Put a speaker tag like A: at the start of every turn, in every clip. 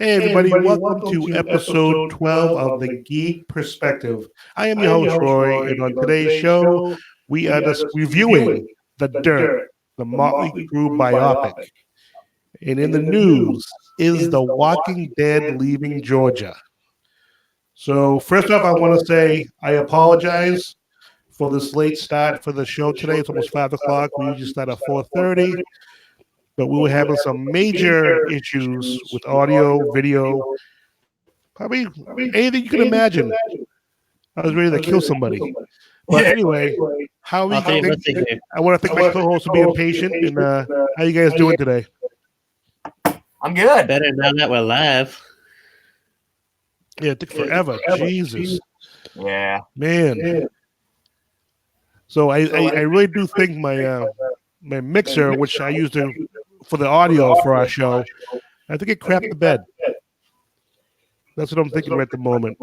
A: Hey, everybody, welcome to episode 12 of The Geek Perspective. I am your host, Roy, and on today's show, we are just reviewing The Dirt, the Motley Crue biopic. And in the news, is The Walking Dead leaving Georgia? So, first off, I want to say I apologize for this late start for the show today. It's almost 5 o'clock. We usually start at 4:30. But we were having some major issues with audio, video, probably anything you can imagine. I was ready to kill somebody. But anyway, I want to thank my co-host for being patient. And how you guys doing today?
B: I'm good.
C: Better now that we're live.
A: Yeah, it took forever. Jesus.
B: Yeah.
A: Man. So I really do think my mixer, which I used for the audio for our show, I think it crapped the bed. That's what I'm thinking right at the moment.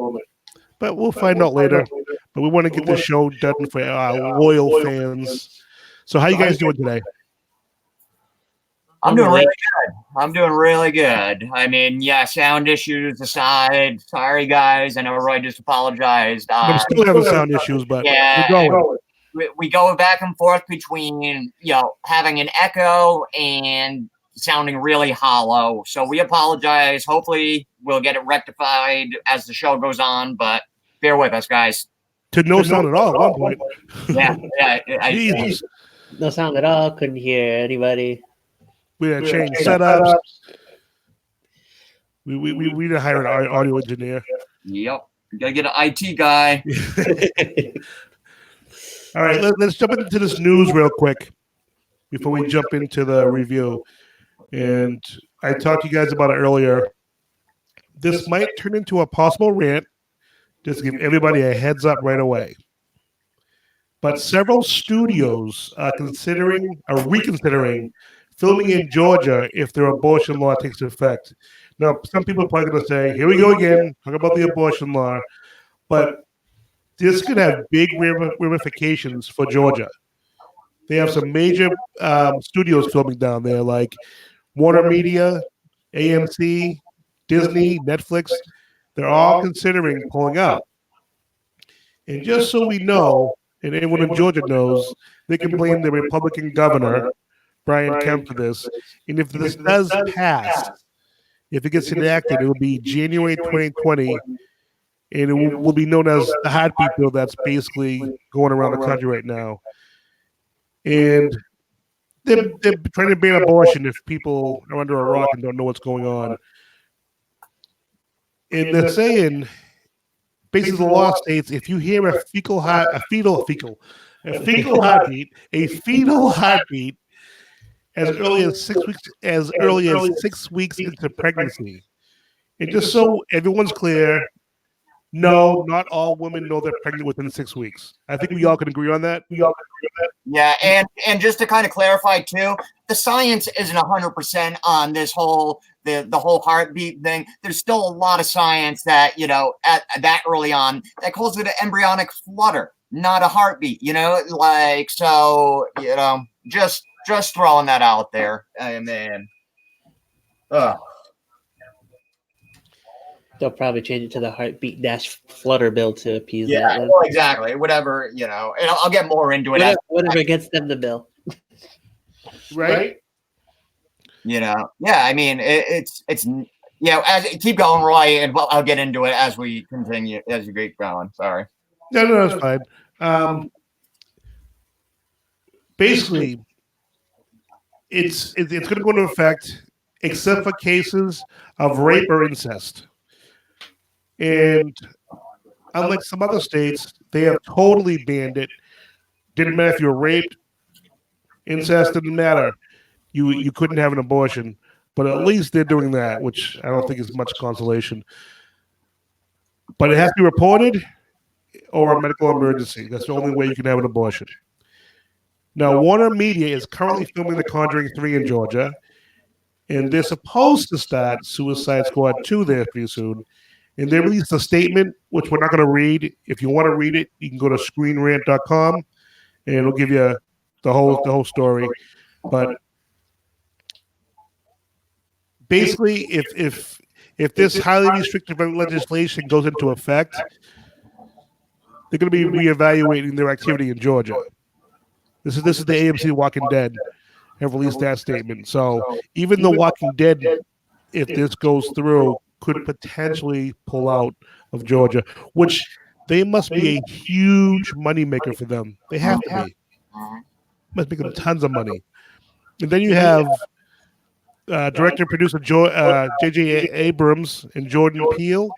A: But we'll find out later. But we want to get this show done for our loyal fans. So how you guys doing today?
B: I'm doing really good. I mean, yeah, sound issues aside. Sorry, guys. I know Roy just apologized.
A: I'm still having sound issues, but
B: yeah,
A: we're going.
B: We go back and forth between, having an echo and sounding really hollow. So we apologize. Hopefully we'll get it rectified as the show goes on, but bear with us, guys.
A: To no sound at all at one point.
B: Yeah.
A: Jesus.
C: No sound at all. Couldn't hear anybody.
A: We had to change setups. We need to hire an audio engineer.
B: Yep. We gotta get an IT guy.
A: All right, let's jump into this news real quick before we jump into the review. And I talked to you guys about it earlier. This might turn into a possible rant, just to give everybody a heads up right away. But several studios are reconsidering filming in Georgia if their abortion law takes effect. Now, some people are probably going to say, here we go again, talk about the abortion law. But this could have big ramifications for Georgia. They have some major studios filming down there, like Warner Media, AMC, Disney, Netflix. They're all considering pulling out. And just so we know, and everyone in Georgia knows, they can blame the Republican governor, Brian Kemp, for this. And if this does pass, if it gets enacted, it will be January 2020. And it will be known as the heartbeat bill that's basically going around the country right now. And they're trying to ban abortion if people are under a rock and don't know what's going on. And they're saying, basically the law states, if you hear a fetal heartbeat as early as 6 weeks into pregnancy. And just so everyone's clear, no, not all women know they're pregnant within 6 weeks. I think we all can agree on that.
B: Yeah, and just to kind of clarify too, the science isn't 100% on this whole the whole heartbeat thing. There's still a lot of science that at that early on that calls it an embryonic flutter, not a heartbeat. Just throwing that out there. Man.
C: They'll probably change it to the heartbeat - flutter bill to appease that.
B: Yeah, well, exactly. Whatever, and I'll get more into it.
C: Whatever gets them the bill.
A: Right?
B: Yeah. I mean, it's keep going, Roy, and I'll get into it as we continue, as you keep going. Sorry.
A: No, that's fine. Basically, it's going to go into effect except for cases of rape or incest. And unlike some other states, they have totally banned it. Didn't matter if you were raped, incest didn't matter. You couldn't have an abortion. But at least they're doing that, which I don't think is much consolation. But it has to be reported or a medical emergency. That's the only way you can have an abortion. Now, Warner Media is currently filming The Conjuring 3 in Georgia. And they're supposed to start Suicide Squad 2 there pretty soon. And they released a statement, which we're not going to read. If you want to read it, you can go to screenrant.com, and it'll give you the whole story. But basically, if if this highly restrictive legislation goes into effect, they're going to be reevaluating their activity in Georgia. This is the AMC Walking Dead have released that statement. So even The Walking Dead, if this goes through, could potentially pull out of Georgia, which they must be a huge moneymaker for them. They have to be. Must make them tons of money. And then you have director and producer J.J. Abrams and Jordan Peele.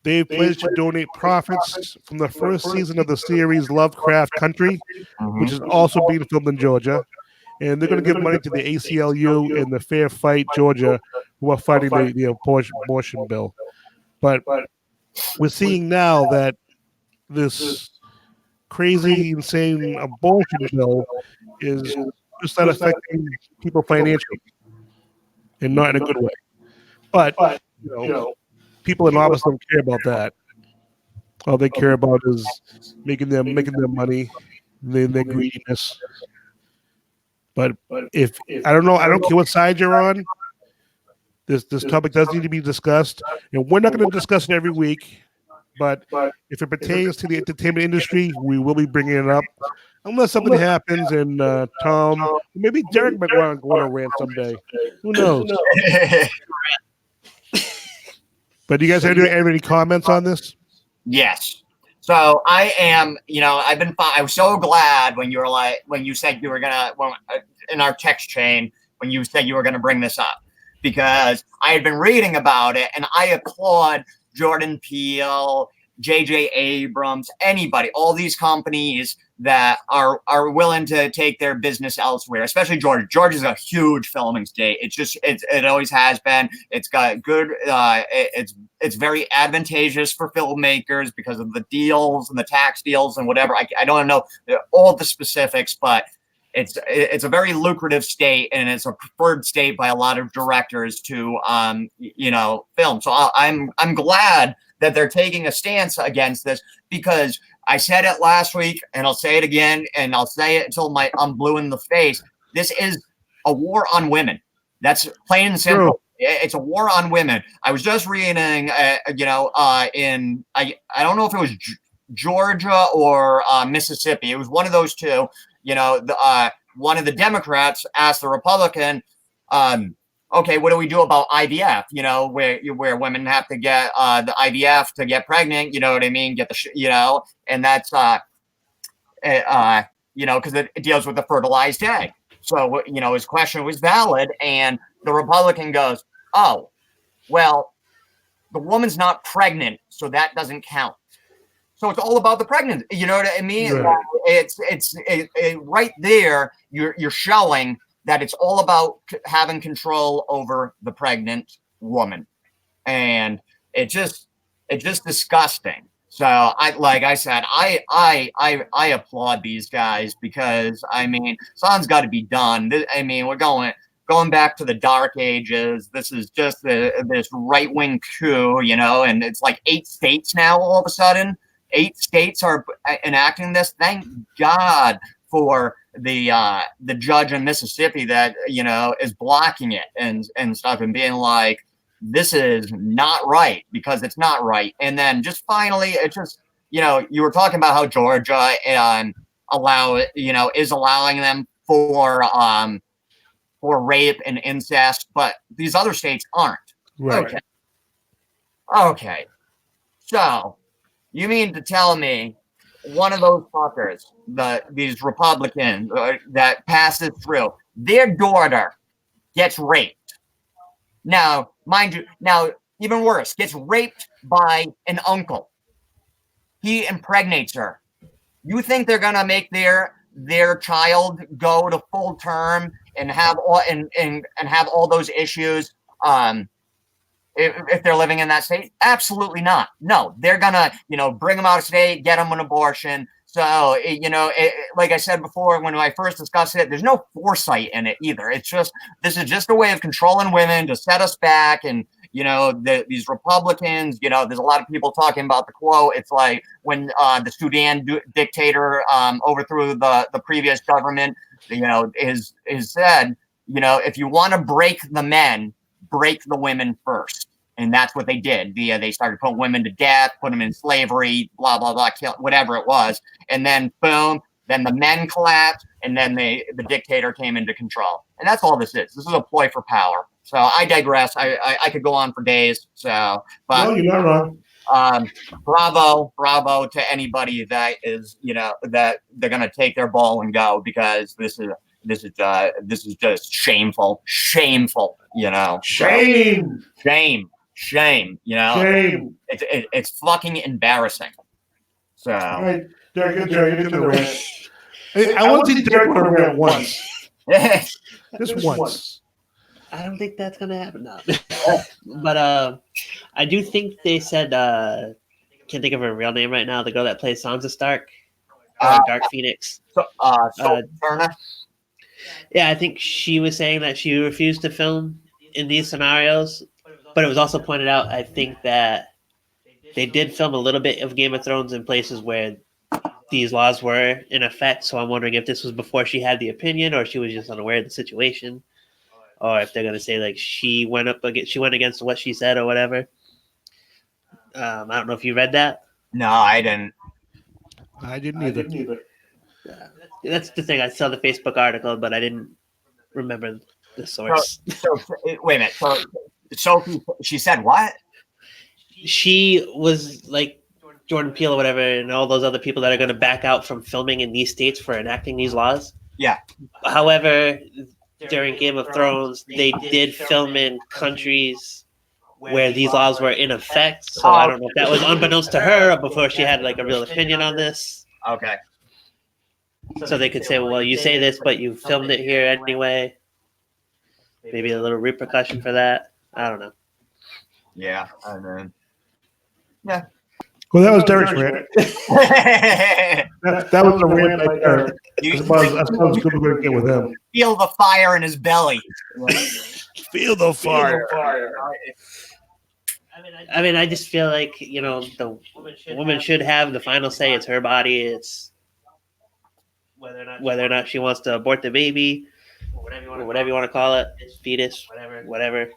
A: They've pledged to donate profits from the first season of the series Lovecraft Country, which is also being filmed in Georgia. And they're going to give money to the ACLU and the Fair Fight Georgia, who are fighting the abortion bill. But we're seeing now that this crazy, insane abortion bill is just not affecting people financially, and not in a good way. But people in office don't care about that. All they care about is making their money, their greediness. But if I don't care what side you're on. This topic does need to be discussed, and we're not going to discuss it every week. But if it pertains to the entertainment industry, we will be bringing it up, unless something happens. And Tom, maybe Derek might want to go on a rant someday. Who knows? But do you guys have any comments on this?
B: Yes. So I am, I was so glad when you said you were gonna, in our text chain, when you said you were gonna bring this up, because I had been reading about it, and I applaud Jordan Peele, J.J. Abrams, anybody, all these companies that are willing to take their business elsewhere, especially Georgia. Georgia's a huge filming state. It always has been. It's got good. It's very advantageous for filmmakers because of the deals and the tax deals and whatever. I don't know all the specifics, but it's a very lucrative state, and it's a preferred state by a lot of directors to film. So I'm glad that they're taking a stance against this, because I said it last week, and I'll say it again, and I'll say it until I'm blue in the face. This is a war on women. That's plain and simple. True. It's a war on women. I was just reading, I don't know if it was Georgia or Mississippi. It was one of those two. One of the Democrats asked the Republican, okay, what do we do about IVF? Where women have to get the IVF to get pregnant. You know what I mean? Get the and that's because it deals with the fertilized egg. So his question was valid, and the Republican goes, "Oh, well, the woman's not pregnant, so that doesn't count." So it's all about the pregnancy. You know what I mean? Right. It's right there. You're showing that it's all about having control over the pregnant woman, and it's just disgusting. So I applaud these guys, because something's got to be done. We're going back to the dark ages. This is just this right-wing coup, and it's like 8 states now all of a sudden. 8 states are enacting this. Thank God for the judge in Mississippi that is blocking it and stuff, and being like, this is not right, because it's not right. And then just finally, it's just you were talking about how Georgia is allowing them for rape and incest, but these other states aren't. Right. Okay. So you mean to tell me one of those fuckers, these Republicans that passes through, their daughter gets raped? Now, mind you, even worse, gets raped by an uncle. He impregnates her. You think they're gonna make their child go to full term and have all those issues? If they're living in that state? Absolutely not. No, they're gonna, bring them out of state, get them an abortion. So, like I said before, when I first discussed it, there's no foresight in it either. This is just a way of controlling women to set us back. And, these Republicans, there's a lot of people talking about the quote. It's like when the Sudan dictator overthrew the previous government, is said, if you want to break the men, break the women first. And that's what they did. They started putting women to death, put them in slavery, blah, blah, blah, kill, whatever it was. And then boom, then the men collapsed, and then the dictator came into control. And that's all this is. This is a ploy for power. So I digress. I could go on for days. So, but
A: No, you're not wrong.
B: Bravo to anybody that is, that they're going to take their ball and go, because this is just shameful,
A: Shame.
B: Shame.
A: Shame.
B: It's fucking embarrassing. So,
A: All right, Derek, get to the rant. I want to see Derek on a rant once. Just once.
C: I don't think that's gonna happen now. But I do think they said can't think of her real name right now. The girl that plays Sansa Stark, Dark Phoenix.
B: Turner.
C: Yeah, I think she was saying that she refused to film in these scenarios, but it was also pointed out, I think, that they did film a little bit of Game of Thrones in places where these laws were in effect. So I'm wondering if this was before she had the opinion, or she was just unaware of the situation, or if they're gonna say like she went against what she said or whatever. I don't know if you read that.
B: No, I didn't.
A: I didn't either.
C: That's the thing. I saw the Facebook article, but I didn't remember the source.
B: So wait a minute. So Sophie, she said what?
C: She was like Jordan Peele or whatever, and all those other people that are going to back out from filming in these states for enacting these laws.
B: Yeah.
C: However, during Game of Thrones, they did film in countries where these laws were in effect. So I don't know if that was unbeknownst to her or before she had like a real opinion on this.
B: Okay.
C: So they could say, well, you say this, but you filmed it here anyway. Maybe a little repercussion for that. I don't know.
B: Yeah. I mean, yeah.
A: Well, that was Derek's rant. That was a rant by Derek. That's about as good as we're going to get with him.
B: Feel the fire in his belly.
A: Feel the fire.
C: I mean, I just feel like, the woman should have the final say. It's her body. It's whether or not she wants to abort the baby, or whatever you want to call it, fetus, whatever.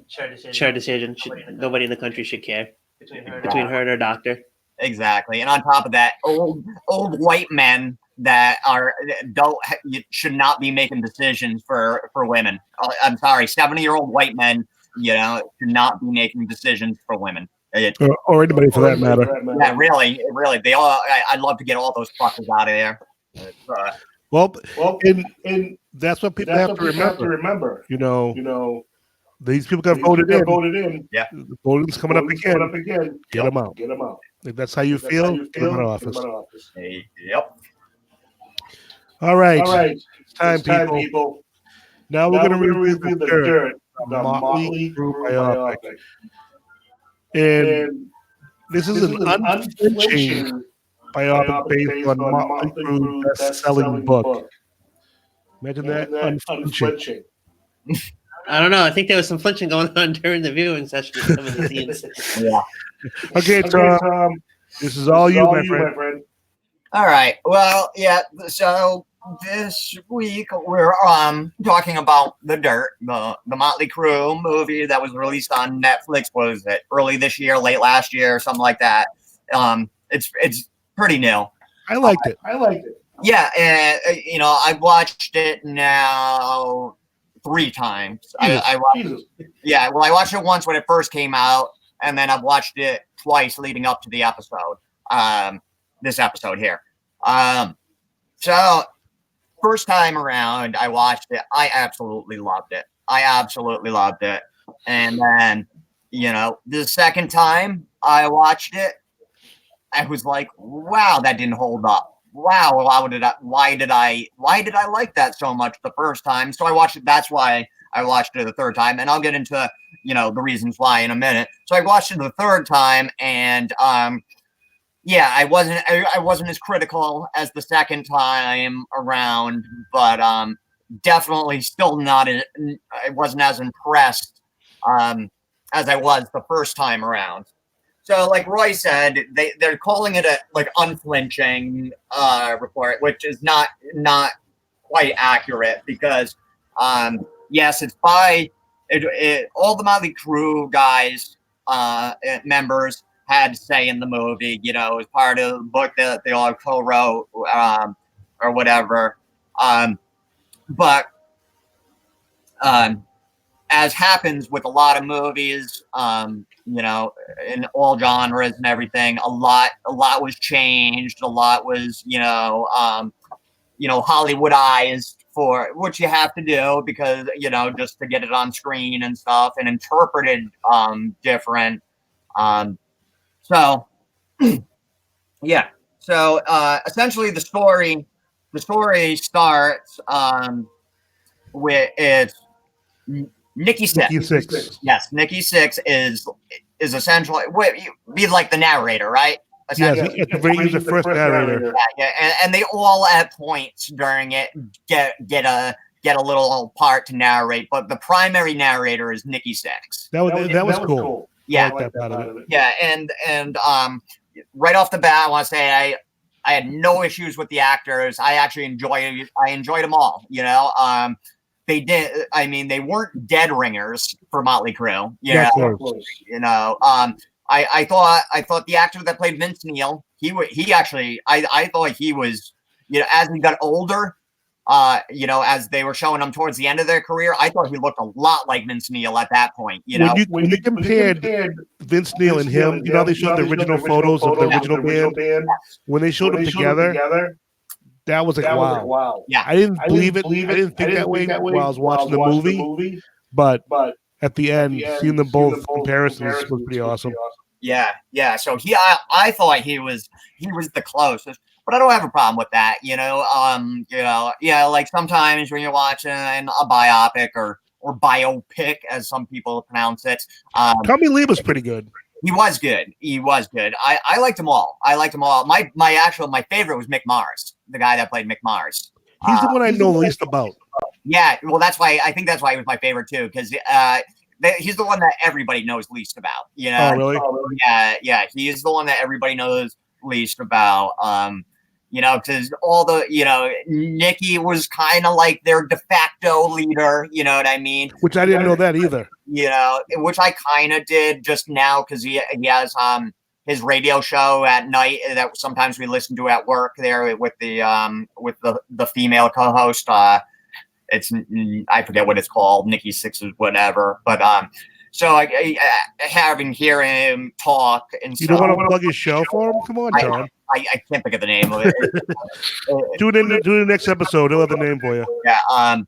C: Shared decision. Nobody in the country should care between her and her doctor.
B: Exactly. And on top of that, old white men that should not be making decisions for women. I'm sorry, 70-year-old white men, should not be making decisions for women.
A: Or anybody for that matter.
B: Yeah, really. They all. I'd love to get all those fuckers out of there.
A: Well, and that's what people have to remember. These people got voted in.
B: Yeah,
A: the voting's coming up again. Get them out. If that's how you feel, get them out of office.
B: Yep.
A: All right. It's time, people. Now we're going to review the Dirt, the Motley Crue biopic. And this is an unflinching biopic based on Motley Crue's best-selling book. Imagine that, unflinching.
C: I don't know. I think there was some flinching going on during the viewing session with some of the scenes.
B: Yeah.
A: Okay, Tom. This is all you, my friend.
B: All right. Well, yeah. So this week we're talking about The Dirt, the Motley Crue movie that was released on Netflix. Was it early this year, late last year, something like that? It's pretty new.
A: I liked it.
B: Yeah, and I've watched it now 3 times. I watched it once when it first came out, and then I've watched it twice leading up to the episode. This episode here. So first time around, I watched it. I absolutely loved it. And then, the second time I watched it, I was like, wow, that didn't hold up. Wow, why did I like that so much the first time? So I watched it. That's why I watched it the third time, and I'll get into the reasons why in a minute. So I watched it the third time, and I wasn't as critical as the second time around, but definitely still not. I wasn't as impressed as I was the first time around. So, like Roy said, they're calling it a unflinching report, which is not quite accurate because yes, it's by all the Motley Crue guys, members had to say in the movie, you know, as part of the book that they all co-wrote, or whatever. But as happens with a lot of movies, you know, in all genres and everything, a lot was changed. A lot was, Hollywoodized, for which you have to do because, you know, just to get it on screen and stuff, and interpreted different. So yeah. So essentially the story starts with it's Nikki Sixx. Yes, Nikki Sixx is essentially be like the narrator, right?
A: Yes, he's the first narrator.
B: Yeah, and they all at points during it get a little part to narrate, but the primary narrator is Nikki Sixx.
A: That was cool.
B: Yeah,
A: I like that part of it.
B: Yeah, and right off the bat, I want to say I had no issues with the actors. I actually enjoyed them all. You know, they did. I mean, they weren't dead ringers for Motley Crue.
A: Yeah,
B: you know. I thought the actor that played Vince Neil, I thought he was, you know, as he got older, you know, as they were showing him towards the end of their career, I thought he looked a lot like Vince Neil at that point. You know,
A: when you compared Vince Neil and him, you know, they showed the original photos of the original band. When they showed them together, that was like, wow.
B: Yeah,
A: I didn't believe it. I didn't think that way while I was watching the movie, but at the end, seeing them both comparisons was pretty awesome.
B: Yeah. So I thought he was the closest, but I don't have a problem with that. You know, like sometimes when you're watching a biopic or biopic, as some people pronounce it,
A: Tommy Lee was pretty good.
B: He was good. I liked them all. My favorite was Mick Mars, the guy that played Mick Mars.
A: He's the one I know least about.
B: Yeah, well, I think that's why he was my favorite too, because he's the one that everybody knows least about. You know?
A: Oh, really?
B: Yeah. He's the one that everybody knows least about. You know, because all the, you know, Nikki was kind of like their de facto leader. You know what I mean?
A: Which I didn't know that either.
B: You know, which I kind of did just now because he has his radio show at night that sometimes we listen to at work there with the female co-host. It's I forget what it's called, Nikki Sixx or whatever. But so having hear him talk and
A: you don't want to plug his show for him? Come on, John.
B: I can't think of the name of it.
A: do the next episode. He'll have the name for you.
B: Yeah.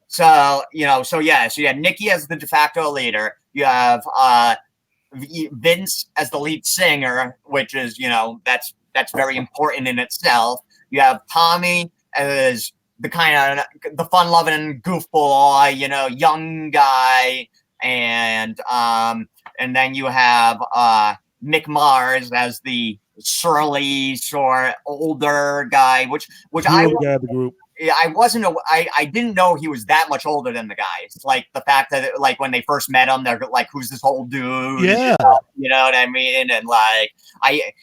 B: So Nikki as the de facto leader. You have Vince as the lead singer, which is, you know, that's very important in itself. You have Tommy as the kind of the fun-loving goofball, you know, young guy, and then you have Mick Mars as the surly sort older guy, which I
A: the group.
B: I didn't know he was that much older than the guys. Like the fact that like when they first met him, they're like, "Who's this old dude?"
A: Yeah,
B: you know what I mean. And like I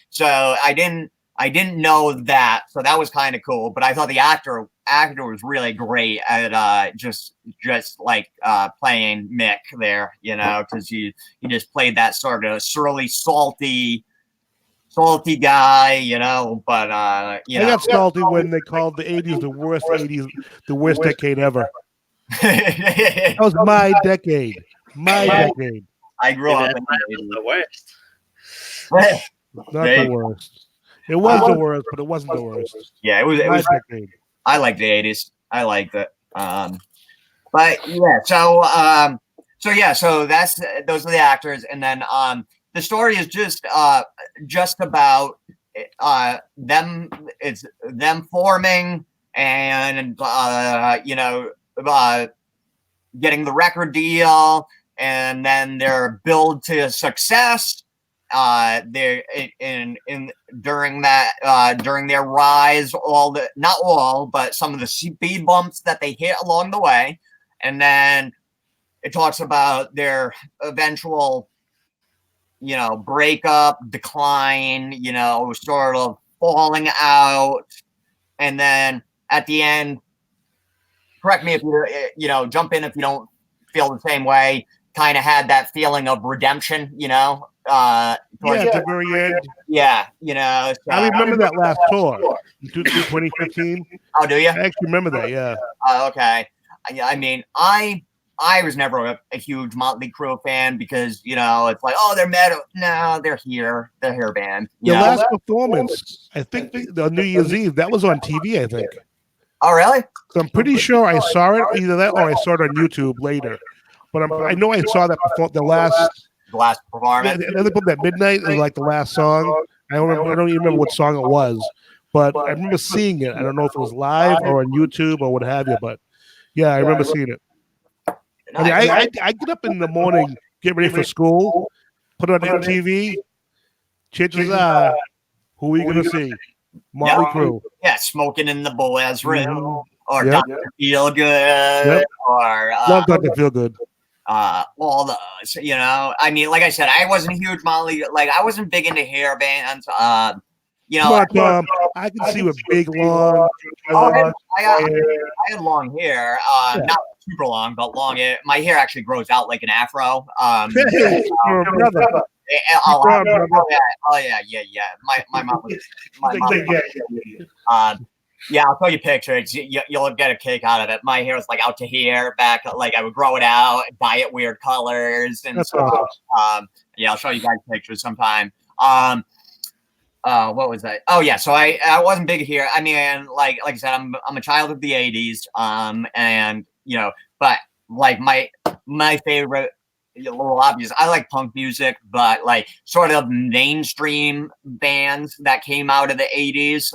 B: didn't know that, so that was kind of cool. But I thought the actor was really great at just like playing Mick there, you know, because he just played that sort of surly, salty guy, you know. But I
A: got salty when they called the '80s the worst decade ever. That was my decade. Decade.
B: I grew up in
C: the worst.
A: Not the worst. It was the worst, but it wasn't the worst.
B: Yeah, it was.
A: Decade.
B: I like the '80s. I liked it. But yeah, so that's those are the actors, and then the story is just about them. It's them forming and getting the record deal, and then their build to success. They're during their rise, but some of the speed bumps that they hit along the way, and then it talks about their eventual, you know, breakup, decline, you know, sort of falling out, and then at the end, correct me if you jump in if you don't feel the same way. Kind of had that feeling of redemption,
A: At the very end.
B: Yeah, So,
A: I remember that last tour in 2015.
B: Oh, do you?
A: I actually remember that. Yeah.
B: Okay. I mean, I was never a huge Motley Crue fan because it's like, oh, they're metal. No, they're here. They're a hair band.
A: The last performance, I think, the New Year's Eve, that was on TV. I think.
B: Oh, really?
A: So I'm pretty sure I saw it either that or I saw it on YouTube later. But I know I saw that the last
B: performance.
A: They put that midnight is like the last song. I don't even remember what song it was, but I remember seeing it. I don't know if it was live or on YouTube or what have you, but yeah, I remember seeing it. I mean, I get up in the morning, get ready for school, put on MTV. Chances are, who are you going to see? Motley Crue.
B: Yeah, Smoking in the Boaz Room, or
A: Yep.
B: Dr. Feelgood, or
A: Love Dr. Feelgood.
B: all those. I mean, like I said, I wasn't a huge Motley. Like, I wasn't big into hair bands.
A: Come on, Tom. I can see with big, long.
B: I had long hair, not super long, but long. My hair actually grows out like an afro.
A: Hey, your brother.
B: Oh yeah. My mom was. I'll show you pictures. You'll get a kick out of it. My hair was like out to here, back. Like I would grow it out, dye it weird colors, and
A: That's
B: stuff.
A: awesome.
B: I'll show you guys pictures sometime. What was that? Oh yeah, so I wasn't big here. I mean, like I said, I'm a child of the '80s. And but like my favorite, a little obvious. I like punk music, but like sort of mainstream bands that came out of the '80s.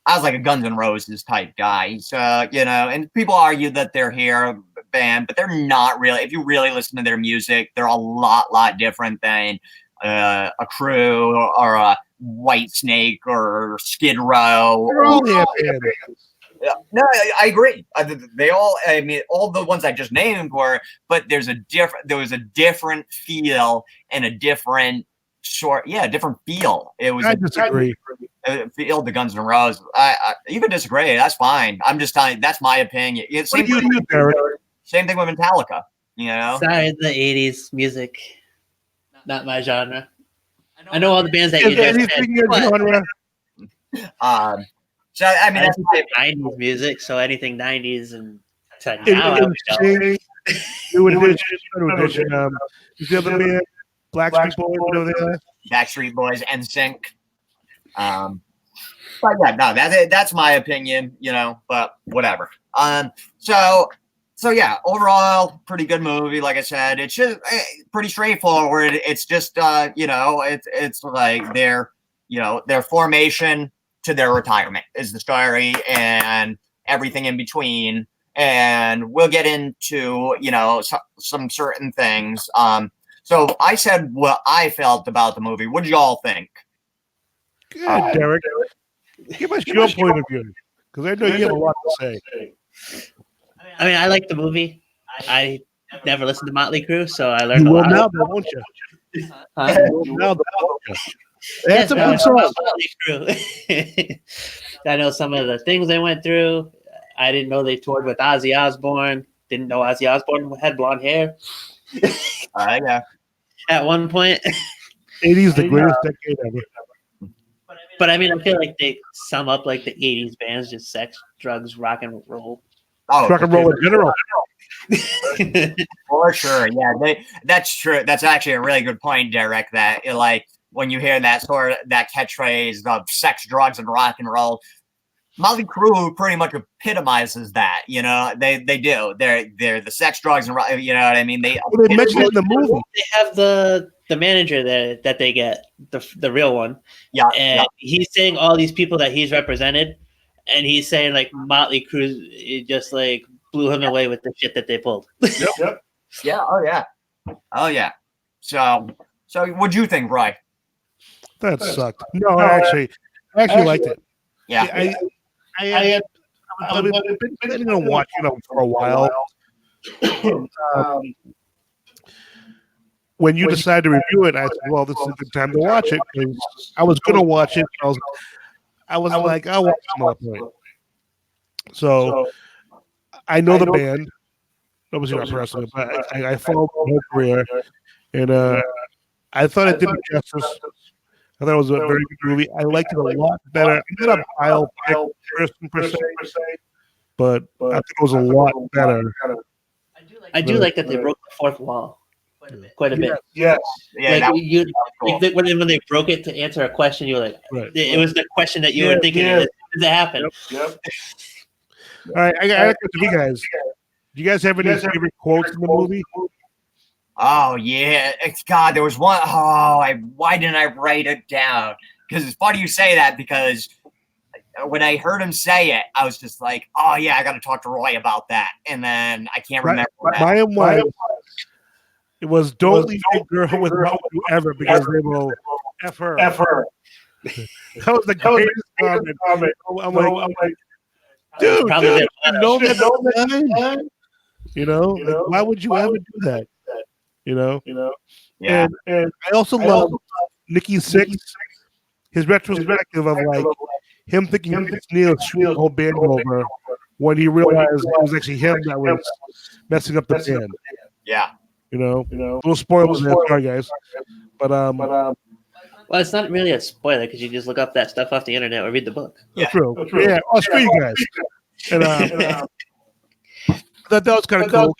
B: I was like a Guns N' Roses type guy. So, and people argue that they're hair band, but they're not really. If you really listen to their music, they're a lot different than a Crue or a White Snake or Skid Row.
A: They're all hair bands.
B: No, I agree. They all, I mean, all the ones I just named were, but there was a different feel and a different different feel. It was.
A: I disagree.
B: Feel the Guns N' Roses. You can disagree. That's fine. I'm just telling you, that's my opinion.
A: What do you do, Derek?
B: Same thing with Metallica.
C: Sorry, the '80s music, not my genre. I know all the bands that you just
A: Anything your genre?
B: So I mean, that's my
C: '90s music. So anything '90s and to now, I would know.
A: New edition. Is the other band Blackstreet Boys over there?
B: Backstreet Boys, NSYNC. But yeah, no, that's my opinion, but whatever. So yeah, overall, pretty good movie. Like I said, it's just pretty straightforward. It's just, it's like their formation to their retirement is the story and everything in between. And we'll get into, some certain things. So I said what I felt about the movie. What did y'all think?
A: Good, Derek. Give us your point of view, because I know you have a lot to say.
C: I mean, I like the movie. I never listened to Motley Crue, so I learned
A: You
C: a
A: will
C: lot.
A: now, won't you?
C: Huh?
A: Now, won't you?
C: Yes,
A: That's a
C: no,
A: good song.
C: Motley Crue. I know some of the things they went through. I didn't know they toured with Ozzy Osbourne. Didn't know Ozzy Osbourne had blonde hair.
B: Yeah.
C: At one point.
A: 80s the greatest decade ever.
C: But I mean, I feel like they sum up like the '80s bands, just sex, drugs, rock and roll.
B: Oh,
A: Rock and roll in general.
B: For sure. Yeah, that's true. That's actually a really good point, Derek, that like when you hear that catchphrase of sex, drugs, and rock and roll, Motley Crue pretty much epitomizes that. They do. They're the sex, drugs, and rock. You know what I mean? They
A: mentioned it in the movie.
C: They have the manager there that they get, the real one.
B: Yeah.
C: And he's saying all these people that he's represented, and he's saying like Motley Crue, it just like blew him away with the shit that they pulled.
A: Yep.
B: Yeah. Oh yeah. So what'd you think, Bri?
A: That sucked. No, I actually liked it.
B: Yeah.
A: I've been planning on watching it for a while. When you decided to review it, I said, "Well, this is a good time to watch it." Because I was going to watch it. I was like, "I'll watch another point." So I know the band. obviously not personally, but I followed the whole career, and I thought it did it justice. I thought it was a very good movie. I liked it a lot better. I'm not a biopic person per se, but I think it was a lot better.
C: I do like that they broke the fourth wall quite a bit.
A: Yes.
B: Yeah,
C: Like when they broke it to answer a question, you were like, it was the question that you were thinking. Did it happen?
A: Yep. All right, I got to you guys. Do you guys have any favorite quotes in the movie?
B: Oh yeah, God, there was one. Why didn't I write it down? Because it's funny you say that, because when I heard him say it, I was just like, oh yeah, I got to talk to Roy about that, and then I can't remember.
A: Mine was don't leave a girl without you ever, because they will F her. That was the greatest comment. I'm like, dude, you know that. You know, like, why would you ever do that? You know?
B: Yeah.
A: And I also love Nikki Sixx, his retrospective of like him thinking Vince Neil screwed the whole band over when he realized it was actually him that was messing up the band.
B: Yeah.
A: You know, little spoilers there, sorry guys. But
C: well, it's not really a spoiler because you just look up that stuff off the internet or read the book.
B: Yeah.
A: True. Yeah, I'll screw you guys. And that was kind of cool.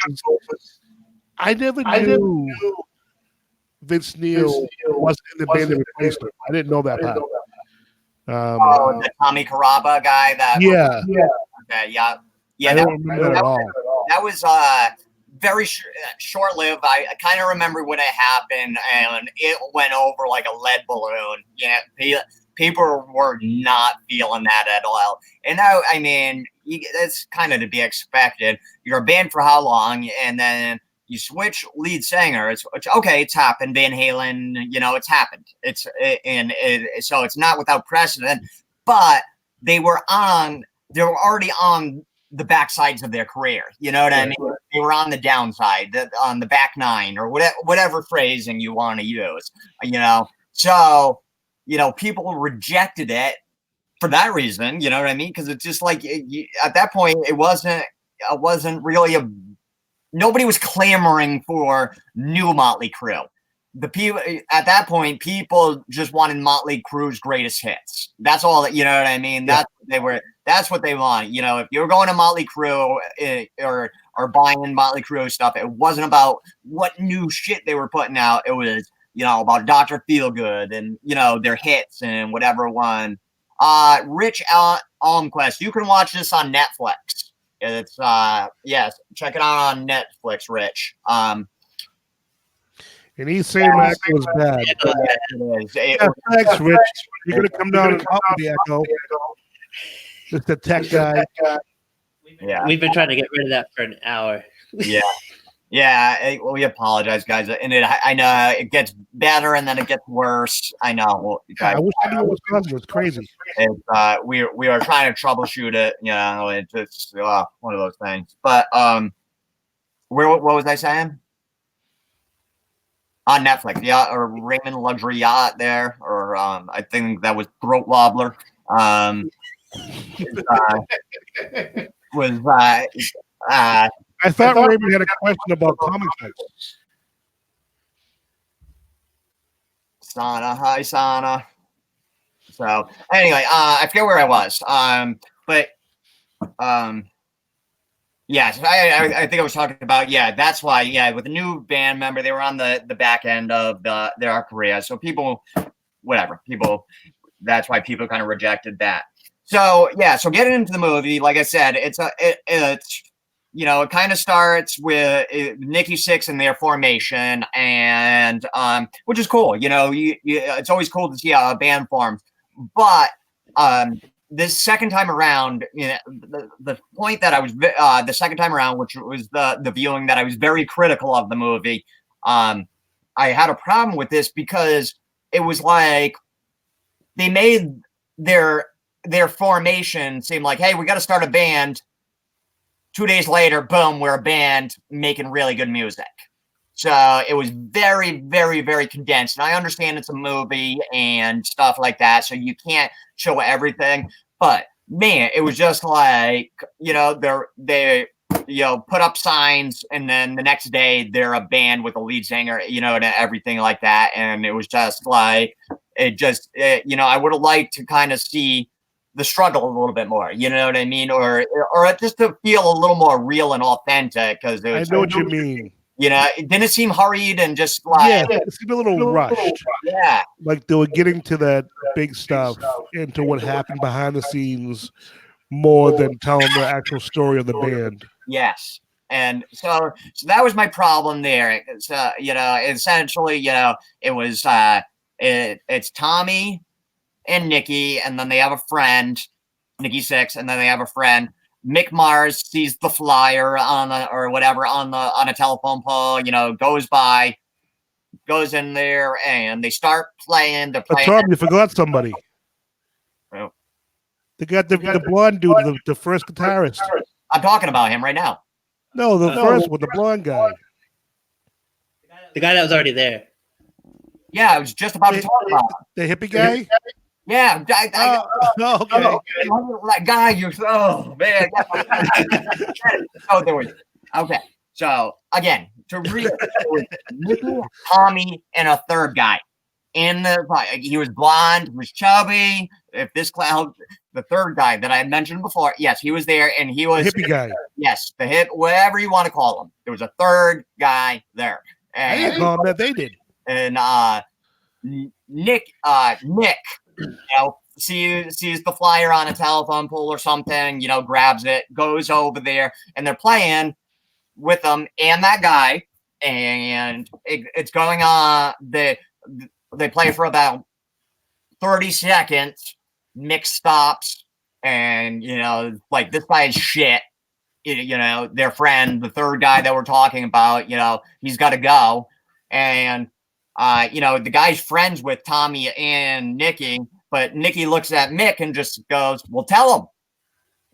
A: I never knew Vince Neil wasn't in the band that replaced him. I didn't know that part.
B: The Tommy Caraba guy.
A: Yeah.
B: Okay, yeah.
A: I don't remember that at all.
B: That was very short-lived. I kind of remember when it happened, and it went over like a lead balloon. Yeah, people were not feeling that at all. And now, I mean, that's kind of to be expected. You're a band for how long, and then you switch lead singers. Okay, it's happened. Van Halen, it's happened. So it's not without precedent. But they were already on the backsides of their career. You know what I mean? They were on the downside, on the back nine, or whatever phrasing you want to use. So people rejected it for that reason. You know what I mean? Because it's just like at that point, it wasn't really nobody was clamoring for new Motley Crue. The people at that point, people just wanted Motley Crue's greatest hits. That's all. You know what I mean?
A: Yeah.
B: That's what they want. If you were going to Motley Crue or buying Motley Crue stuff, it wasn't about what new shit they were putting out. It was about Dr. Feelgood and their hits and whatever one. Rich Almquist. You can watch this on Netflix. It's yes, check it out on Netflix, Rich.
A: And he's saying that was bad. Thanks, Rich. You're gonna come down and help me, Echo. Just the tech guy.
B: Yeah,
C: we've been trying to get rid of that for an hour.
B: Yeah. We apologize, guys. And I know it gets better and then it gets worse. I know. Well,
A: I wish I knew what was causing it. It's crazy.
B: We are trying to troubleshoot it. It's just one of those things. But what was I saying? On Netflix, yeah, or Raymond Luxury Yacht there, or I think that was Throat Wobbler. I
A: thought Raymond had a question about comic books.
B: Hi Sana. So anyway, I forget where I was. Yes, I think I was talking about, that's why, with the new band member, they were on the back end of their career. So that's why people kind of rejected that. So, so getting into the movie, like I said, it kind of starts with Nikki Sixx and their formation, and which is cool. It's always cool to see how a band forms. But this second time around, the point that I was the second time around, which was the viewing that I was very critical of the movie, I had a problem with this because it was like they made their formation seem like, hey, we got to start a band. 2 days later, boom, we're a band making really good music. So it was very, very, very condensed. And I understand it's a movie and stuff like that, so you can't show everything. But man, it was just like, they put up signs, and then the next day they're a band with a lead singer, and everything like that. And it was just like, I would have liked to kind of see the struggle a little bit more, you know what I mean? Or just to feel a little more real and authentic, because
A: I know what you mean.
B: It didn't seem hurried and just like,
A: it seemed a little rushed.
B: Yeah.
A: Like they were getting to that big stuff, into what happened behind the scenes, more than telling the actual story of the band.
B: Yes. And so that was my problem there. So, essentially, it was, it's Tommy and Nikki, and then they have a friend, Nikki Sixx, and then they have a friend. Mick Mars sees the flyer on a telephone pole, goes in there, and they start playing. They're playing.
A: Tom, you forgot somebody.
B: Oh.
A: They got the blonde dude, the first guitarist.
B: I'm talking about him right now.
A: No, the first one, the blonde guy.
C: The guy that was already there.
B: Yeah, I was just about to talk about him.
A: The hippie guy?
B: Yeah.
A: Okay.
B: That guy, oh, man. Okay. So, again, to read, it was Nikki, Tommy, and a third guy. He was blonde, he was chubby. If this clown, the third guy that I mentioned before, yes, he was there, and he was
A: the hippie guy.
B: Yes, whatever you want to call him. There was a third guy there.
A: I didn't call him that. They did.
B: And Nick, sees the flyer on a telephone pole or something, grabs it, goes over there, and they're playing with them and that guy, and it's going on. They play for about 30 seconds. Mick stops, and this guy is shit. Their friend, the third guy that we're talking about, he's got to go, and the guy's friends with Tommy and Nikki, but Nikki looks at Mick and just goes, "Well, tell him."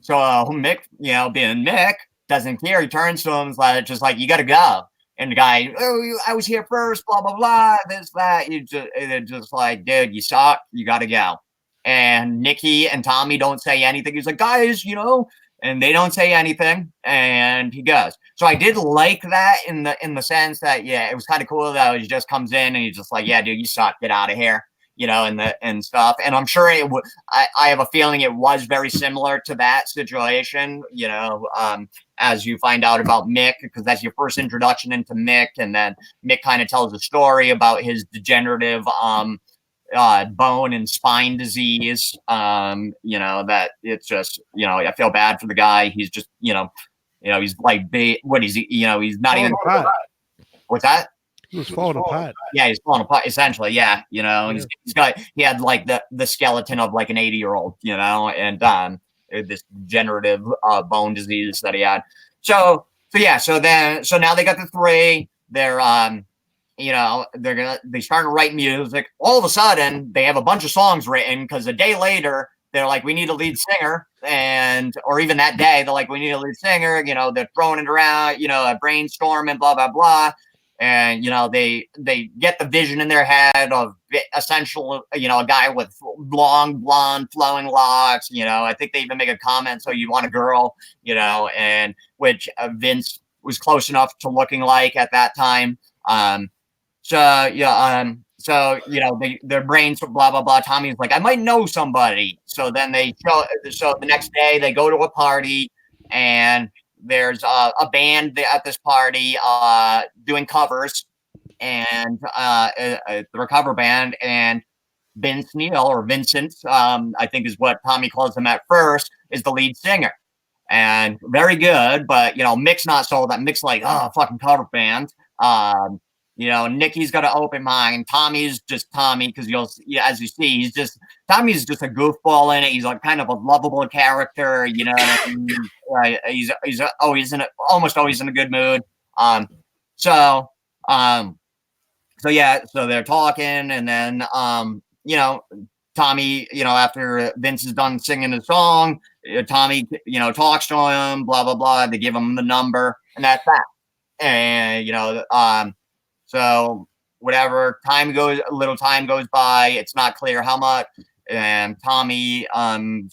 B: So Mick, being Mick, doesn't care. He turns to him, just like, "You got to go." And the guy, "Oh, I was here first, blah, blah, blah, this, that." It's just like, "Dude, you suck. You got to go." And Nikki and Tommy don't say anything. He's like, "Guys, and they don't say anything, and he goes. So I did like that in the sense that, it was kind of cool that he just comes in and he's just like, "Yeah, dude, you suck. Get out of here." And stuff. And I'm sure it would. I have a feeling it was very similar to that situation. As you find out about Mick, because that's your first introduction into Mick, and then Mick kind of tells a story about his degenerative bone and spine disease. That it's just, I feel bad for the guy. He's just, he's like, what is he? He's not even. What's that?
A: He was falling apart.
B: Yeah, he's falling apart essentially. Yeah, he had like the skeleton of like an 80-year-old, and this degenerative bone disease that he had. So now they got the three. They're they start to write music. All of a sudden, they have a bunch of songs written, because a day later they're like, "We need a lead singer," or even that day they're like, "We need a lead singer." They're throwing it around, brainstorming, blah blah blah. And they get the vision in their head of essential, a guy with long blonde flowing locks. I think they even make a comment, "So you want a girl," and which Vince was close enough to looking like at that time. Their brains blah blah blah. Tommy's like, "I might know somebody." So then so the next day they go to a party, and there's a band at this party doing covers, and the cover band, and Vince Neil, or Vincent, I think is what Tommy calls him at first, is the lead singer. And very good, but Mick's not sold that. Mick's like, "Oh, fucking cover band." Nikki's got an open mind. Tommy's just Tommy, because as you see, Tommy's just a goofball in it. He's like kind of a lovable character, He's always almost always in a good mood. So they're talking, and then Tommy, after Vince is done singing the song, Tommy, talks to him, blah blah blah. They give him the number, and that's that. And so whatever, a little time goes by. It's not clear how much. Tommy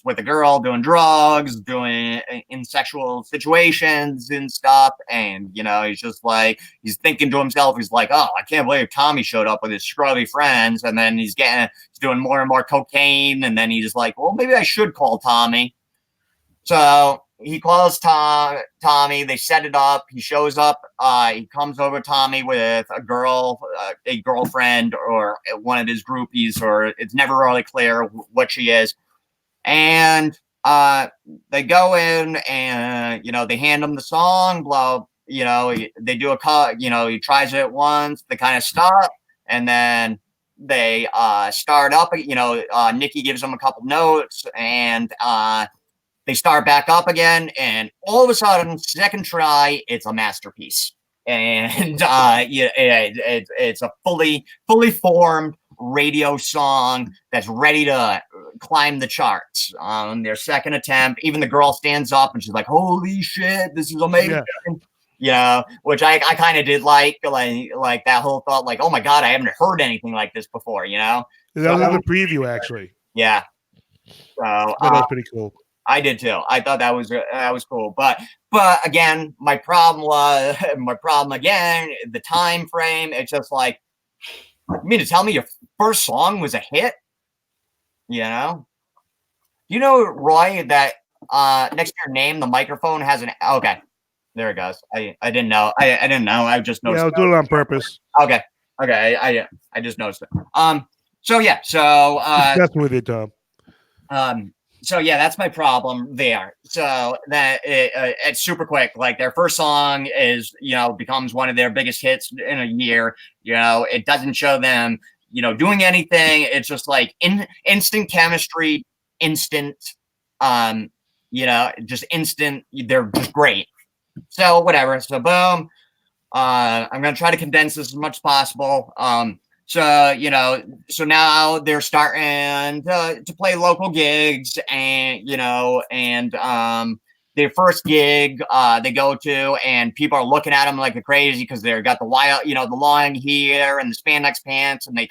B: with a girl doing drugs, doing in sexual situations and stuff, and he's just like he's thinking to himself, he's like, oh, I can't believe Tommy showed up with his scrubby friends, and then he's doing more and more cocaine, and then he's like, well, maybe I should call Tommy. So he calls Tommy. They set it up. He shows up. He comes over Tommy with a girlfriend, or one of his groupies, or it's never really clear what she is. And they go in, and they hand him the song. They do a cut. He tries it once. They kind of stop, and then they start up. Nikki gives him a couple notes, and they start back up again, and all of a sudden, second try, it's a masterpiece, and it's a fully formed radio song that's ready to climb the charts. Their second attempt, even the girl stands up and she's like, "Holy shit, this is amazing!" Yeah. Which I kind of did like that whole thought, like, "Oh my god, I haven't heard anything like this before."
A: That was in the preview, actually.
B: Yeah. So
A: that was pretty cool.
B: I did too. I thought that was cool, but again, my problem again, the time frame. It's just like, you mean to tell me your first song was a hit? Roy, that next to your name, the microphone has an okay. There it goes. I didn't know. I didn't know. I just noticed.
A: Yeah, I was doing it on purpose.
B: Okay. I just noticed it. So yeah. So
A: that's with it, Tom.
B: So yeah, that's my problem there. So that it's super quick. Like their first song is, becomes one of their biggest hits in a year. It doesn't show them, doing anything. It's just like instant chemistry, instant, just instant. They're just great. So whatever. So boom. I'm gonna try to condense this as much as possible. So now they're starting to play local gigs, and their first gig they go to, and people are looking at them like they're crazy because they've got the the long hair and the spandex pants, and they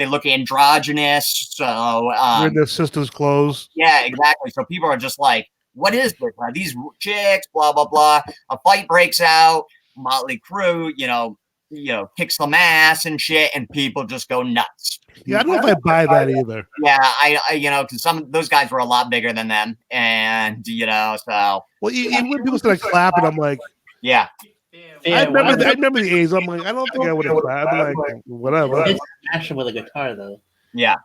B: look androgynous. So
A: wearing their sister's clothes.
B: Yeah, exactly. So people are just like, "What is this? Are these chicks?" Blah blah blah. A fight breaks out. Motley Crue, kicks some ass and shit, and people just go nuts.
A: Yeah, I don't know if I buy that either.
B: Yeah, I because some of those guys were a lot bigger than them, and so.
A: Well, even when people started clapping, I'm like,
B: yeah.
A: I remember the A's. I'm like, I don't think I would have clapped. I'm like, whatever.
C: It's action with a guitar, though.
B: Yeah,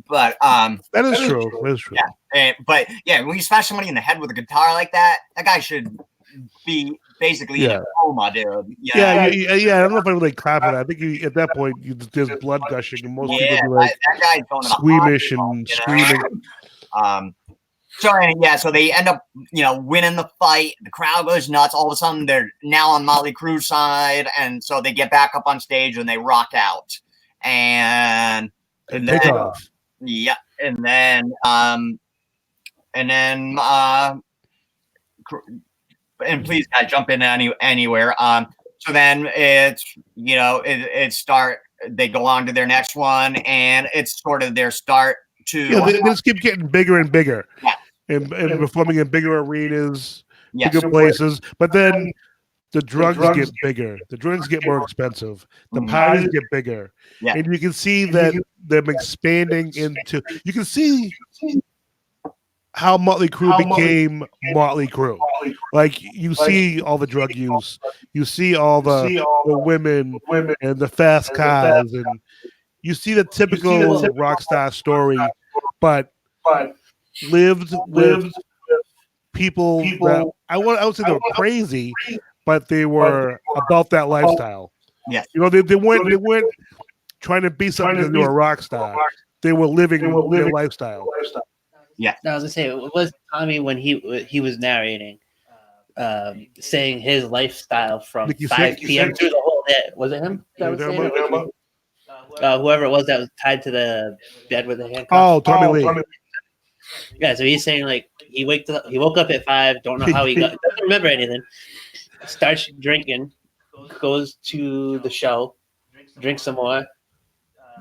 B: but
A: that is true. That is true.
B: Yeah, but yeah, when you smash somebody in the head with a guitar like that, that guy should be basically in a coma, dude.
A: Yeah. I don't know if I really clap at that. I think at that point there's blood gushing, and most people be like
B: that guy's going
A: squeamish and screaming.
B: So they end up, winning the fight. The crowd goes nuts. All of a sudden, they're now on Motley Crue's side, and so they get back up on stage and they rock out. And then,
A: take off.
B: Yeah, and then and please, guys, jump in anywhere. So then it's they go on to their next one, and it's sort of their start to. Yeah,
A: they just keep getting bigger and bigger. Yeah. And performing in bigger arenas, bigger places. But then the drugs get bigger. The drugs get more expensive. The parties get bigger. Yeah. And you can see that them expanding into. You can see how Motley Crue became Motley Crue. Like you see all the drug use, you see all the women and the fast cars, and you see the typical rock star story, but lived with people that I would say they were crazy, but they were about that lifestyle.
B: Yeah,
A: they weren't trying to be something because they were a rock star. They were living their lifestyle.
B: Yeah,
C: I was gonna say it was Tommy when he was narrating, saying his lifestyle from
A: Nikki
C: 5 p.m. through the whole day. Was it him? Whoever it was that was tied to the bed with a handcuff.
A: Oh, Tommy Lee.
C: Yeah, so he's saying like he woke up at 5, don't know how he doesn't remember anything. Starts drinking, goes to the show, drinks some more,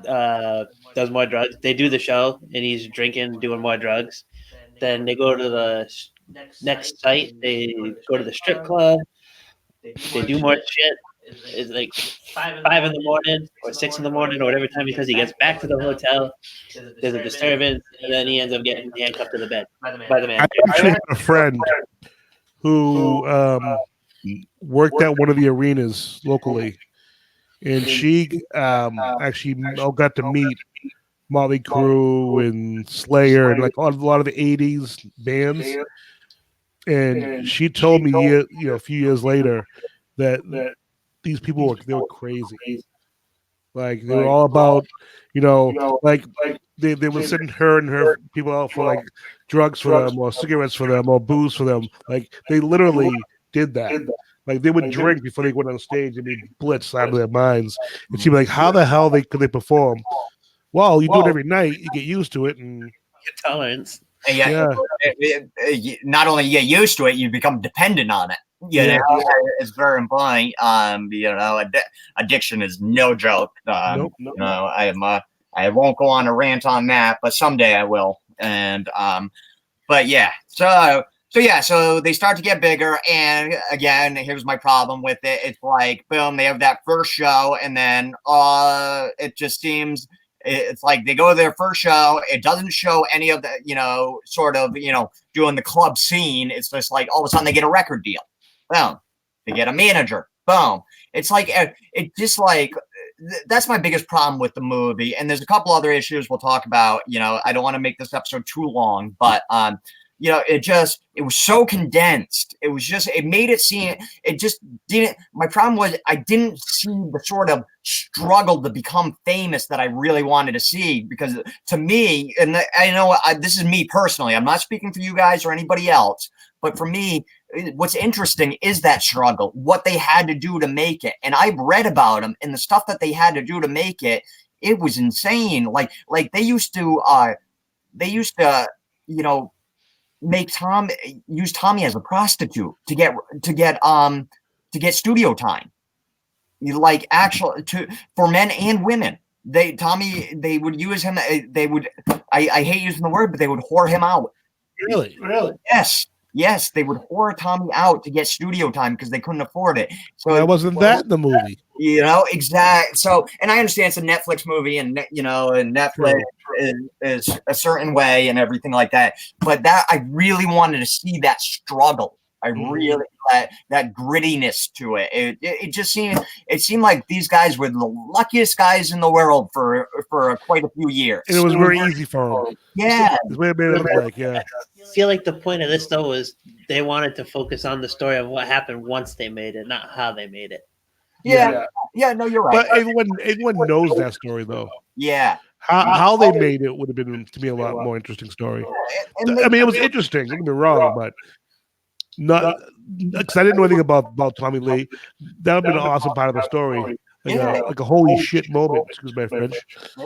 C: does more drugs. They do the show, and he's drinking, doing more drugs. Then they go to the next site. They go to the strip club. They do more shit. It's like 5 in the morning or 6 in the morning or whatever time because he gets back to the hotel. There's a disturbance, and then he ends up getting handcuffed to the bed by the
A: I
C: manager.
A: actually had a friend who worked at one of the arenas locally, and she actually got to meet Motley Crue and Slayer and like a lot of the '80s bands. And she told me, a few years later, that these people were crazy. Like they were all about, like they would send her and her people out for like drugs for them or cigarettes for them or booze for them. Like they literally did that. Like they would drink before they went on stage and be blitzed out of their minds. And she'd be like, "How the hell could they perform?" Well, you do it every night, you get used to it, and
C: Tolerance.
B: Yeah. Not only you get used to it, you become dependent on it. It's very important. Addiction is no joke.
A: Nope.
B: I won't go on a rant on that, but someday I will. And but yeah, so they start to get bigger, and again, here's my problem with it. It's like, boom, they have that first show, and then it just seems. It's like they go to their first show. It doesn't show any of the, sort of, doing the club scene. It's just like all of a sudden they get a record deal. Boom. They get a manager. Boom. It's like, that's my biggest problem with the movie. And there's a couple other issues we'll talk about. I don't want to make this episode too long, but, it was so condensed. It made it seem, it just didn't, my problem was I didn't see the sort of struggle to become famous that I really wanted to see, because to me, and I know this is me personally, I'm not speaking for you guys or anybody else, but for me, what's interesting is that struggle, what they had to do to make it. And I've read about them and the stuff that they had to do to make it. It was insane. Like they used to, use Tommy as a prostitute to get studio time, for men and women. They would use him. I hate using the word, but they would whore him out.
A: Really?
B: Yes, they would whore Tommy out to get studio time because they couldn't afford it. So
A: why wasn't that in the movie?
B: Exactly. So, and I understand it's a Netflix movie, and and Netflix is a certain way and everything like that. But that I really wanted to see that struggle. I really that grittiness to it. It just seemed like these guys were the luckiest guys in the world for quite a few years.
A: And it was very easy for them.
B: Yeah.
C: I feel like the point of this though was they wanted to focus on the story of what happened once they made it, not how they made it.
B: Yeah. No, you're right.
A: But everyone knows that story though.
B: Yeah.
A: How they made it would have been, to me, a lot more interesting story. I mean, it was interesting. Don't get me wrong, but not because I didn't know anything about Tommy Lee. That would have been an awesome part of the story, like a holy shit moment. Excuse my French. I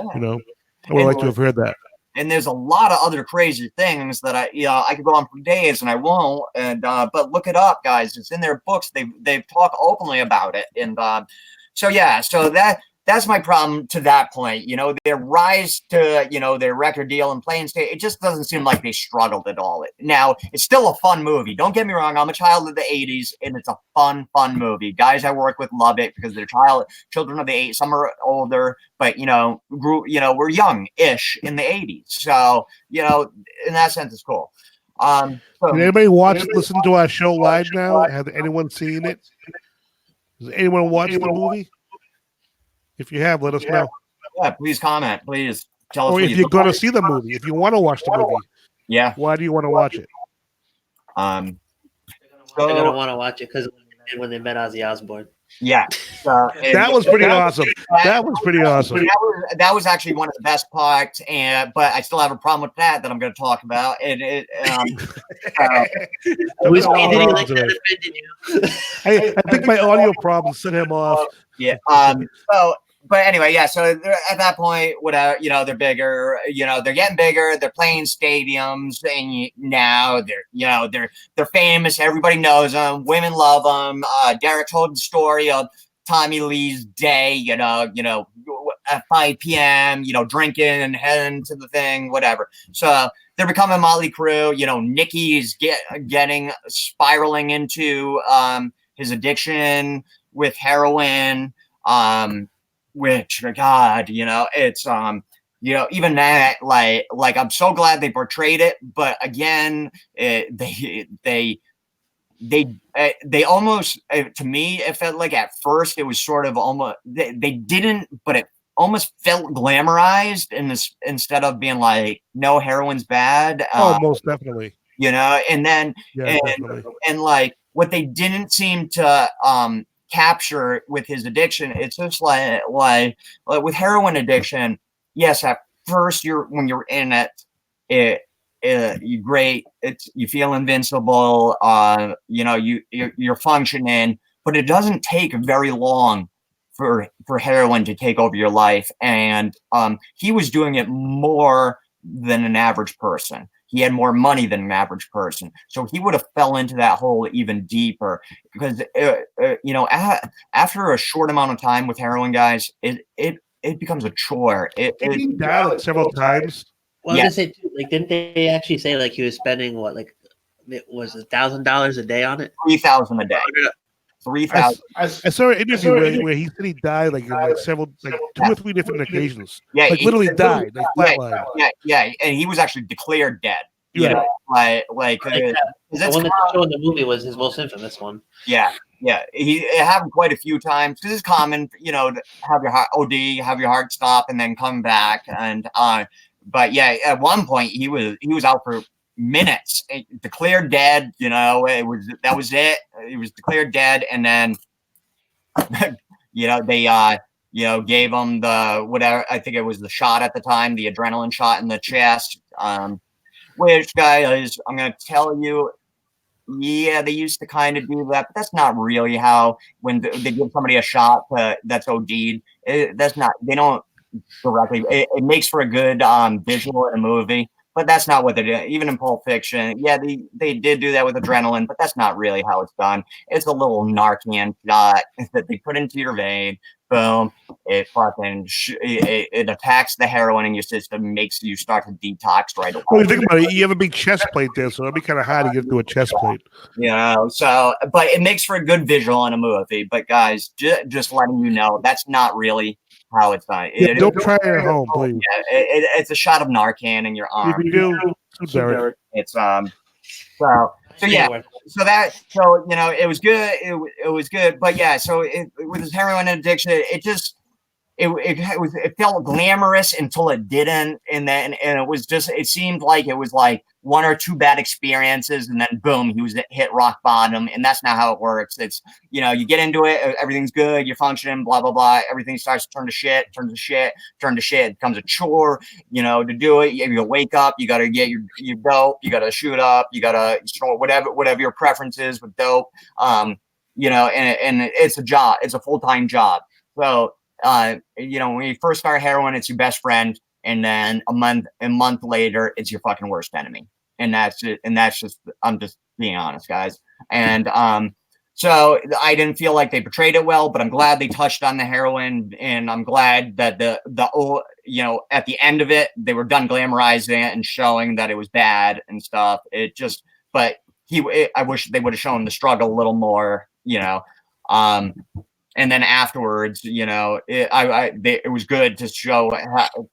A: would like to have heard that.
B: And there's a lot of other crazy things that I could go on for days, and I won't. And but look it up, guys. It's in their books. They've talked openly about it. And so that's my problem to that point. Their rise to their record deal and playing stage. It just doesn't seem like they struggled at all. Now it's still a fun movie. Don't get me wrong. I'm a child of the '80s, and it's a fun movie. Guys I work with love it because they're children of the '80s. Some are older, but we're young-ish in the '80s. So in that sense, it's cool.
A: Did anybody listen to our show live now? Has anyone seen it? Does anyone watch the movie? If you have, let us know.
B: Yeah, please comment. Please tell us.
A: Or if you're going to see the movie, if you want to watch the movie, why do you want to watch it?
C: They're going to want to watch it because when they met Ozzy Osbourne.
B: Yeah,
A: that was pretty awesome. That was pretty awesome.
B: That was actually one of the best parts, but I still have a problem with that I'm going to talk about. And
A: I think my audio problem set him off.
B: Yeah. But anyway, yeah. So at that point, whatever, they're bigger. They're getting bigger. They're playing stadiums, and now they're famous. Everybody knows them. Women love them. Derek told the story of Tommy Lee's day. at 5 p.m., drinking and heading to the thing, whatever. So they're becoming Motley Crue. Nikki is spiraling into his addiction with heroin, which, God, it's even that, like I'm so glad they portrayed it, but again, they almost, to me, it felt like at first it was sort of almost, they didn't, but it almost felt glamorized instead of being like, no, heroin's bad.
A: Most definitely.
B: And then, and like what they didn't seem to capture with his addiction, it's just like with heroin addiction, yes, at first when you're in it, you're great. You feel invincible. You're functioning, but it doesn't take very long for heroin to take over your life. And he was doing it more than an average person. He had more money than an average person, so he would have fell into that hole even deeper. Because after a short amount of time with heroin, guys, it becomes a chore.
A: He died like several times.
C: Well, yeah. Didn't they actually say like he was spending it was $1,000 a day on it?
B: $3,000 a day. 3,000.
A: I saw an interview where he said he died like in several, 2 or 3 different occasions.
B: Yeah,
A: like literally died, like flatline.
B: Yeah, and he was actually declared dead. The one
C: that showed in the movie was his most infamous one.
B: Yeah. It happened quite a few times because it's common, to have your heart OD, have your heart stop, and then come back. And but yeah, at one point he was out for minutes, declared dead. That was it. He was declared dead, and then they gave him the whatever. I think it was the shot at the time, the adrenaline shot in the chest. Which, guys, I'm gonna tell you, yeah, they used to kind of do that, but that's not really how when they give somebody a shot that's OD'd. That's not. They don't directly. It makes for a good visual in a movie. But that's not what they do. Even in Pulp Fiction, yeah, they did do that with adrenaline, but that's not really how it's done. It's a little Narcan shot that they put into your vein. Boom! It fucking it attacks the heroin in your system, makes you start to detox right away.
A: Well, you think about it, you have a big chest plate there, so it'd be kind of hard to get through a chest plate.
B: So but it makes for a good visual in a movie. But guys, just letting you know, that's not really how it's done.
A: Don't try it at home, please.
B: Yeah, it's a shot of Narcan in your arm.
A: If you do,
B: it's So yeah, it was good. It was good, but yeah. So with his heroin addiction, it felt glamorous until it didn't, and it seemed like it was like 1 or 2 bad experiences, and then boom, he was hit rock bottom, and that's not how it works. It's you get into it, everything's good, you're functioning, blah blah blah, everything starts to turn to shit. It becomes a chore, to do it. You wake up, you got to get your dope, you got to shoot up, you got to whatever your preference is with dope, and it's a job, it's a full-time job. So when you first start heroin, it's your best friend, and then a month later, it's your fucking worst enemy. And that's it. And that's just, I'm just being honest, guys. And so I didn't feel like they portrayed it well, but I'm glad they touched on the heroin, and I'm glad that at the end of it, they were done glamorizing it and showing that it was bad and stuff. I wish they would have shown the struggle a little more, and then afterwards, it was good to show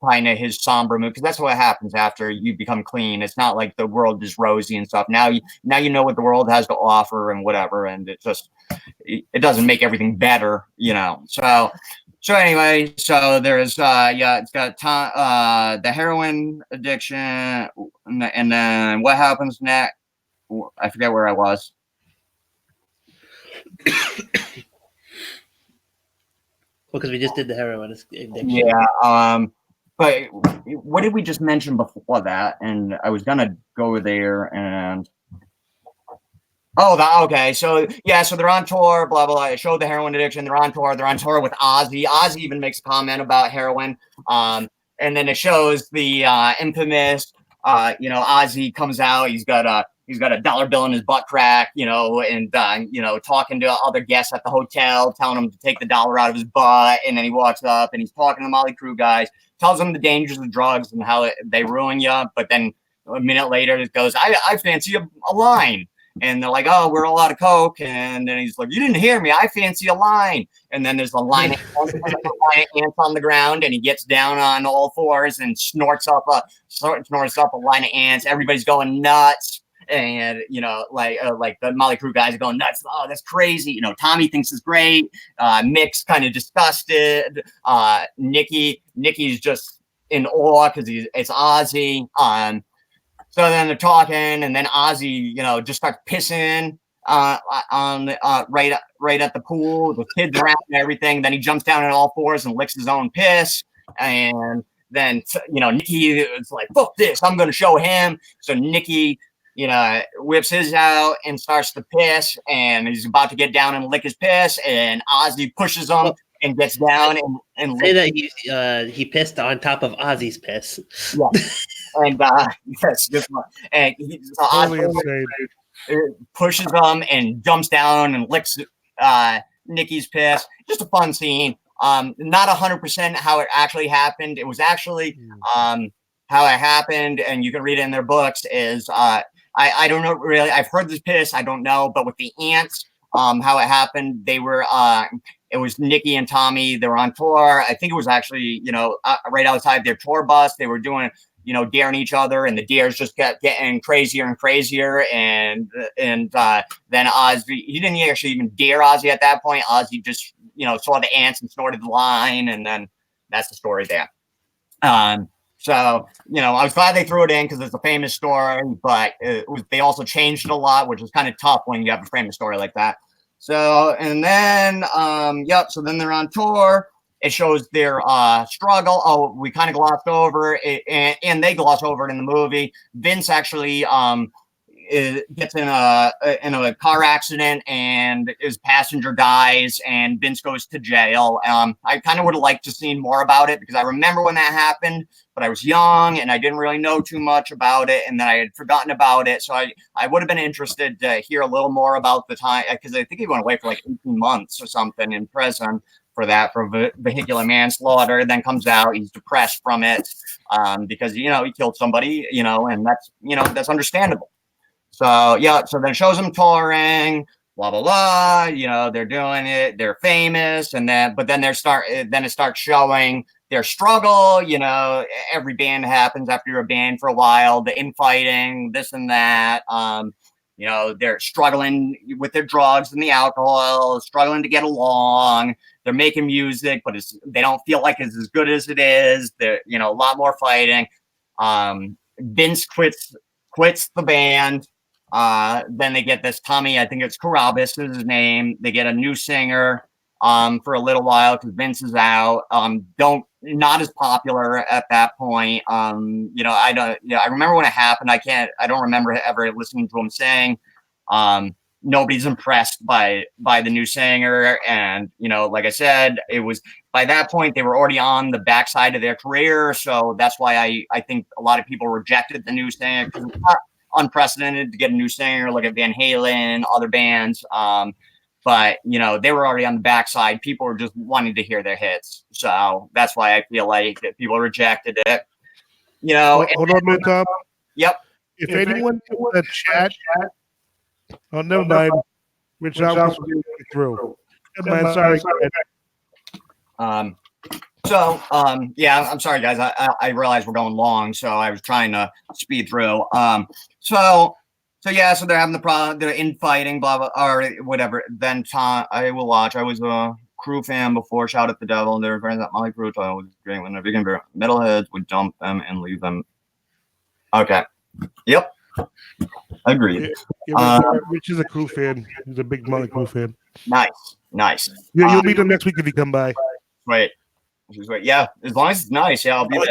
B: kind of his somber mood, because that's what happens after you become clean. It's not like the world is rosy and stuff. Now you know what the world has to offer and whatever, and it doesn't make everything better, So anyway, so there's it's got the heroin addiction, and then what happens next? I forget where I was.
C: Because we just did the heroin addiction.
B: Yeah. But what did we just mention before that? And I was gonna go there and. Okay. So they're on tour. Blah blah. I showed the heroin addiction. They're on tour. They're on tour with Ozzy. Ozzy even makes a comment about heroin. And then it shows the infamous. Ozzy comes out. He's got he's got a dollar bill in his butt crack, and talking to other guests at the hotel, telling them to take the dollar out of his butt, and then he walks up and he's talking to the Motley Crue guys, tells them the dangers of drugs and how they ruin you, but then a minute later it goes, I fancy a line. And they're like, oh, we're all out of coke. And then he's like, you didn't hear me. I fancy a line. And then there's a line of ants on the ground, and he gets down on all fours and snorts up a line of ants. Everybody's going nuts. And, like the Motley Crue guys are going nuts. Oh, that's crazy. Tommy thinks it's great. Mick's kind of disgusted. Nikki's just in awe because it's Ozzy. So then they're talking, and then Ozzy, just starts pissing right at the pool. The kids around and everything. Then he jumps down on all fours and licks his own piss. And then Nikki is like, "Fuck this! I'm going to show him." So Nikki, whips his out and starts to piss, and he's about to get down and lick his piss, and Ozzy pushes him and gets down and
C: say that he pissed on top of Ozzy's piss.
B: Yeah. And yes, good one. And Ozzy pushes him and jumps down and licks Nikki's piss. Just a fun scene. Not 100% how it actually happened. It was actually how it happened, and you can read it in their books. Is I don't know really. I've heard this piss. I don't know, but with the ants, how it happened, they were. It was Nikki and Tommy. They were on tour. I think it was actually right outside their tour bus. They were doing. Daring each other, and the dares just kept getting crazier and crazier. And then Ozzy, he didn't actually even dare Ozzy at that point. Ozzy just, saw the ants and snorted the line, and then that's the story there. So, I was glad they threw it in because it's a famous story, but they also changed it a lot, which is kind of tough when you have a famous story like that. So, and then, so then they're on tour. It shows their struggle. Oh, we kind of glossed over it, and they gloss over it in the movie. Vince actually gets in a car accident, and his passenger dies, and Vince goes to jail. I kind of would have liked to see more about it because I remember when that happened, but I was young and I didn't really know too much about it, and then I had forgotten about it. So I would have been interested to hear a little more about the time because I think he went away for like 18 months or something in prison. For vehicular manslaughter, then comes out, he's depressed from it because he killed somebody, and that's understandable. So so then it shows him touring, blah blah blah. They're doing it, they're famous, and but then it starts showing their struggle. Every band happens after you're a band for a while, the infighting, this and that. They're struggling with their drugs and the alcohol, struggling to get along. They're making music, but they don't feel like it's as good as it is. They're, a lot more fighting. Vince quits the band. Then they get this Tommy, I think it's Carabas is his name. They get a new singer for a little while because Vince is out. Not as popular at that point. I remember when it happened. I don't remember ever listening to him saying, nobody's impressed by the new singer. And, like I said, it was by that point, they were already on the backside of their career. So that's why I think a lot of people rejected the new singer because it's not unprecedented to get a new singer. Look at Van Halen, other bands. But, they were already on the backside. People were just wanting to hear their hits. So that's why I feel like that people rejected it.
A: Hold on a minute, Tom.
B: Yep.
A: If anyone in the chat, oh, never mind. Rich out through. Never mind, sorry.
B: I'm sorry, guys. I realize we're going long, so I was trying to speed through. So they're having the problem, they're infighting, blah blah, or whatever. Then I will watch. I was a Crue fan before. Shout at the devil. They were friends at Motley Crue. So it was great when the big metalheads would dump them and leave them. Okay. Yep. Agreed.
A: Rich is a Crue fan. He's a big Motley Crue fan.
B: Nice.
A: Yeah, you'll meet him next week if you come by.
B: Wait. Yeah, as long as it's nice. Yeah, I'll be there.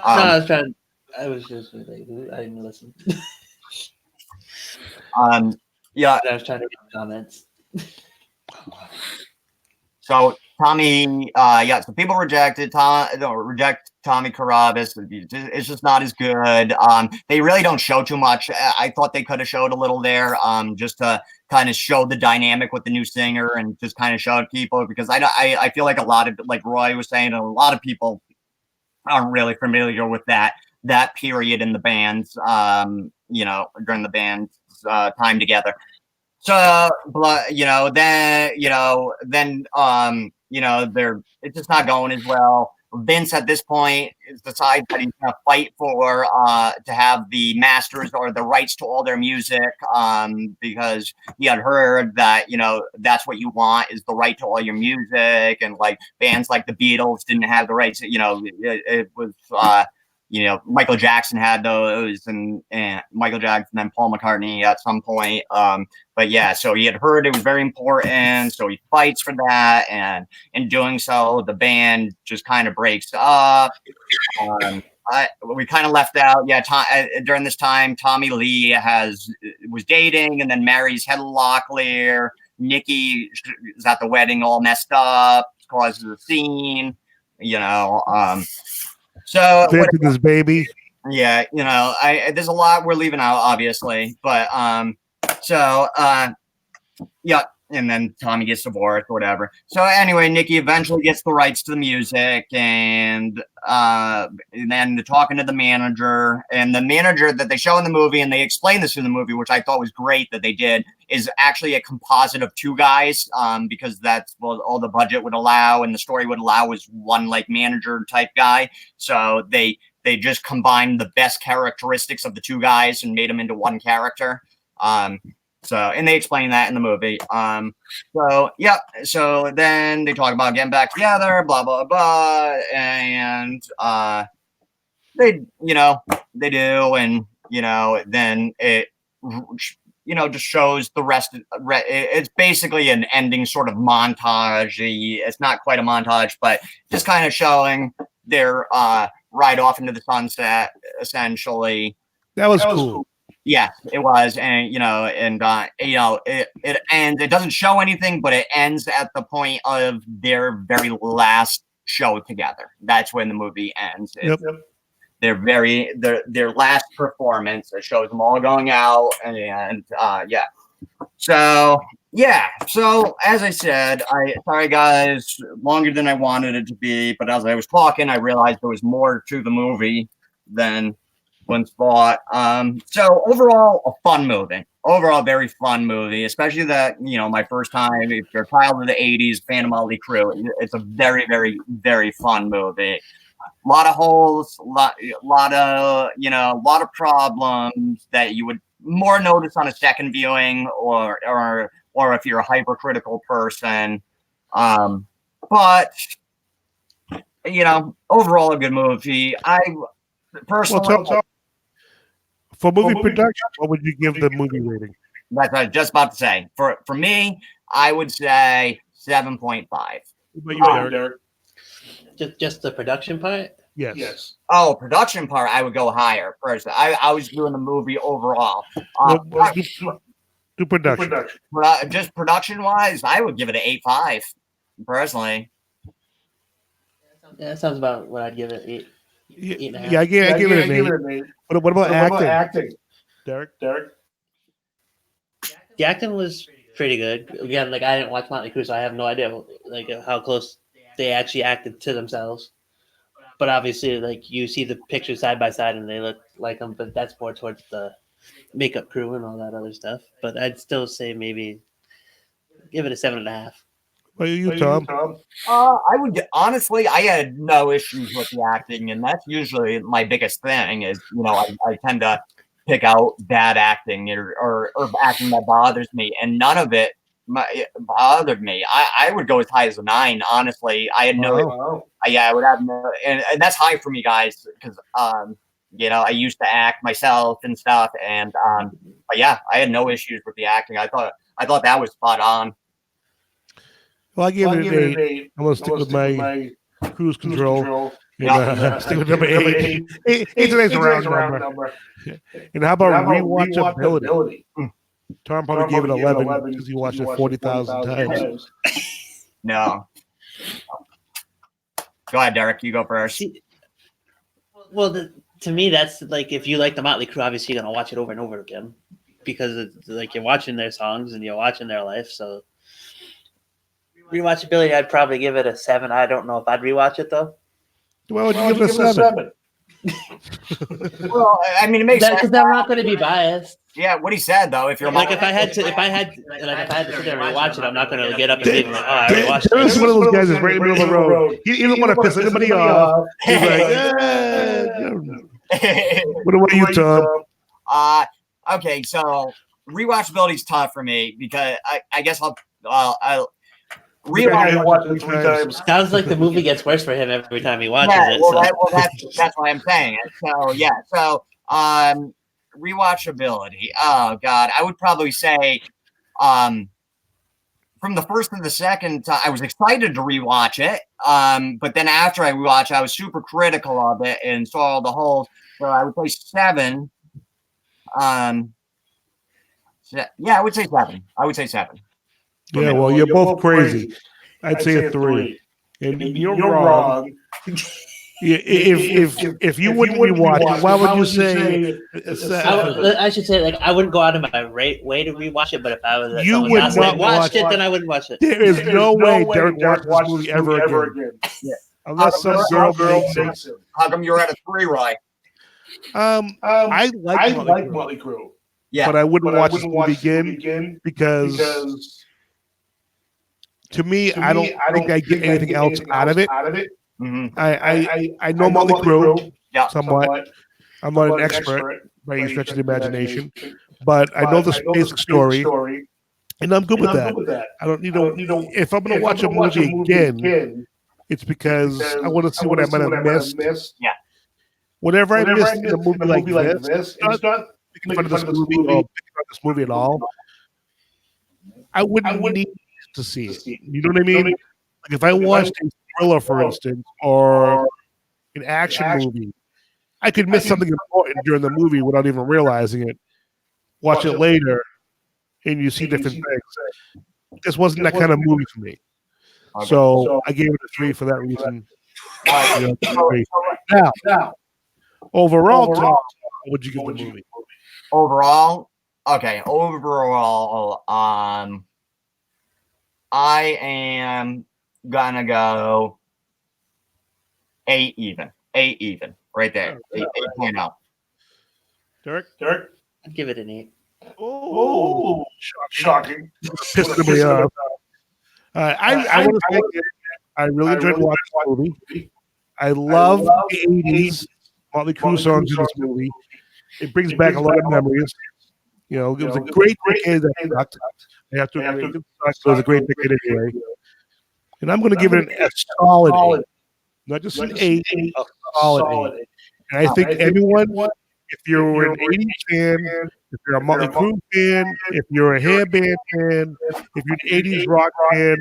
C: I was just like, I didn't listen.
B: Yeah.
C: I was trying to get comments.
B: So Tommy, so people reject Tommy Carabas. It's just not as good. They really don't show too much. I thought they could have showed a little there, just to kind of show the dynamic with the new singer and just kind of show people, because I feel like a lot of, like Roy was saying, a lot of people aren't really familiar with that period in the band's, during the band's time together. So, then it's just not going as well. Vince at this point decides that he's going to fight for to have the masters or the rights to all their music, because he had heard that that's what you want, is the right to all your music, and like bands like the Beatles didn't have the rights. It was Michael Jackson had those, and Michael Jackson and Paul McCartney at some point. But yeah, so he had heard it was very important, so he fights for that, and in doing so, the band just kind of breaks up. We kind of left out, during this time, Tommy Lee was dating and then marries Heather Locklear. Nikki is at the wedding all messed up, causes a scene, So
A: this baby.
B: Yeah, there's a lot we're leaving out, obviously, but and then Tommy gets divorced or whatever. So anyway, Nikki eventually gets the rights to the music, and then they're talking to the manager, and the manager that they show in the movie, and they explain this in the movie, which I thought was great that they did, is actually a composite of two guys, because that's what all the budget would allow and the story would allow, was one like manager type guy. So they just combined the best characteristics of the two guys and made them into one character. And they explain that in the movie. So then they talk about getting back together, blah, blah, blah. And they do. And, then it, just shows the rest. It's basically an ending sort of montage. It's not quite a montage, but just kind of showing their ride off into the sunset, essentially.
A: That was cool.
B: Yeah, it was, and it ends. It doesn't show anything, but it ends at the point of their very last show together. That's when the movie ends.
A: Yep.
B: Their last performance. It shows them all going out, and yeah. So as I said, sorry guys, longer than I wanted it to be, but as I was talking, I realized there was more to the movie than once thought. So overall, a fun movie. Overall, very fun movie, especially that, my first time, if you're a child of the 80s, fan of Motley Crue, it's a very, very, very fun movie. A lot of holes, a lot of problems that you would more notice on a second viewing, or if you're a hypercritical person. But overall, a good movie. I personally,
A: for movie production, what would you give the movie rating?
B: That's what I was just about to say. For me, I would say 7.5.
A: What about you, Derek?
C: Just the production part?
A: Yes.
B: Oh, production part, I would go higher. First, I was doing the movie overall.
A: Do production.
B: Just production-wise, I would give it an 8.5, personally.
C: Yeah, that sounds about what I'd give it. 8.
A: Yeah, I give it an 8. What about acting? Derek?
C: The acting was pretty good. Again, I didn't watch Motley Crue, so I have no idea how close they actually acted to themselves. But obviously, you see the pictures side by side, and they look like them. But that's more towards the makeup crew and all that other stuff. But I'd still say maybe give it a 7.5.
A: What are you, Tom?
B: I would honestly, I had no issues with the acting, and that's usually my biggest thing. Is I tend to pick out bad acting or acting that bothers me, and none of it bothered me. I would go as high as a 9. Honestly, I had no. I would have no, and that's high for me, guys, because I used to act myself and stuff, and but yeah, I had no issues with the acting. I thought that was spot on.
A: Well, I give it an 8. I'm gonna stick with my cruise control. Stick with number 8. 8's a nice round number. And how about rewatchability? Tom probably gave it 11 because he watched it 40,000 times.
B: No. Go ahead, Derek. You go first.
C: Well, to me, that's like if you like the Motley Crue, obviously you're gonna watch it over and over again because it's like you're watching their songs and you're watching their life. So rewatchability, I'd probably give it a 7. I don't know if I'd rewatch it though.
A: Why would you give it a 7?
B: Well, I mean, it makes sense.
C: Because I'm not going to be biased.
B: Yeah, what he said though. If you're
C: Like if I had to sit there and rewatch it, I'm not going to get up and leave and like, oh, I already watched it.
A: This is one of those guys that's right in the middle of the road. He doesn't want to piss anybody off. He's like, what about you, Tom?
B: Okay, so rewatchability is tough for me because I guess I'll rewatch
A: it 3 times.
C: Sounds like the movie gets worse for him every time he watches it.
B: Well, that's why I'm saying it. So yeah, rewatchability. Oh God, I would probably say, from the first and the second time, I was excited to rewatch it. But then after I rewatched, I was super critical of it and saw all the holes. So I would say 7. Yeah, I would say 7.
A: Yeah, well, you're both crazy. I'd say a 3. And you're wrong. If you wouldn't rewatch it, why would you say?
C: I should say, like, I wouldn't go out of my way to rewatch it, but if I was,
A: you would not
C: watch it, then I wouldn't watch it.
A: There is no way Derek watches this movie ever again.
B: Yeah.
A: Unless some girl makes him.
B: How come you're at a 3, Roy?
A: I like
D: Motley Crue.
B: Yeah,
A: but I wouldn't watch this movie again because to me, I don't think I get anything else out of it.
B: Mm-hmm.
A: I know Motley Crue somewhat. I'm not an
D: expert
A: expert by any stretch of the imagination, but I know the basic story, and I'm good with that. I don't need to. If I'm going to watch a movie again, it's because I want to see what I might have missed.
B: Yeah.
A: Whatever I missed in a movie like this, it's not picking fun of this movie or picking on this movie at all. I wouldn't need to see it. You know what I mean? Like if I watched a thriller, for instance, or an action movie, I could miss something important during the movie without even realizing it. Watch it later, and you see different things. This wasn't that kind of movie for me. Okay. So I gave it a 3 for that reason. Now, overall, Tom, what would you give the movie?
B: Overall, okay. Overall, I am gonna go 8 even. 8 even, right there. 8.0.
A: Derek,
C: I'd give it an 8.
A: Oh, shocking! Pissed me off. I want to say I really enjoyed watching the movie. I love the 80s Motley Crue songs in this movie. It brings back a lot of memories. You know, it was a great decade that sucked. I have to admit, it was a great decade anyway. And I'm going to give it a solid 8. Not just an 8, a solid 8. And I think everyone, if you're an 80s fan, if you're a Motley Crue fan, if you're a hair band fan, if you're an 80s rock fan,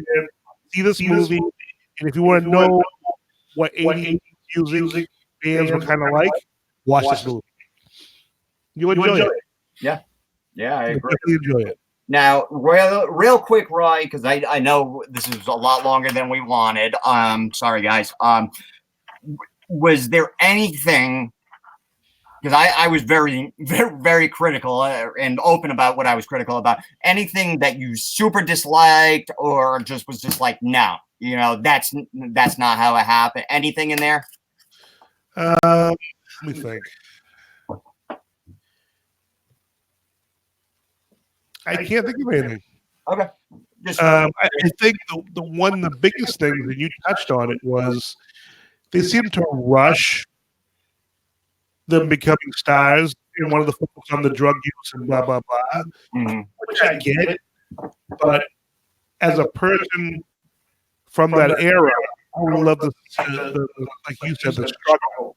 A: see this movie. And if you want to know what 80s music bands were kind of like, watch this movie. You'll enjoy it.
B: Yeah, I agree.
A: Definitely enjoy it.
B: Now, real quick, Roy, because I know this is a lot longer than we wanted. Sorry, guys. Was there anything? Because I was very, very, very critical and open about what I was critical about. Anything that you super disliked, or was just like, no, that's not how it happened. Anything in there?
A: Let me think. I can't think of anything.
B: Okay.
A: I think the biggest thing that you touched on it was they seem to rush them becoming stars and one of the focus on the drug use and blah blah blah, which I get. But as a person from that era, I would love to see like you said, the struggle.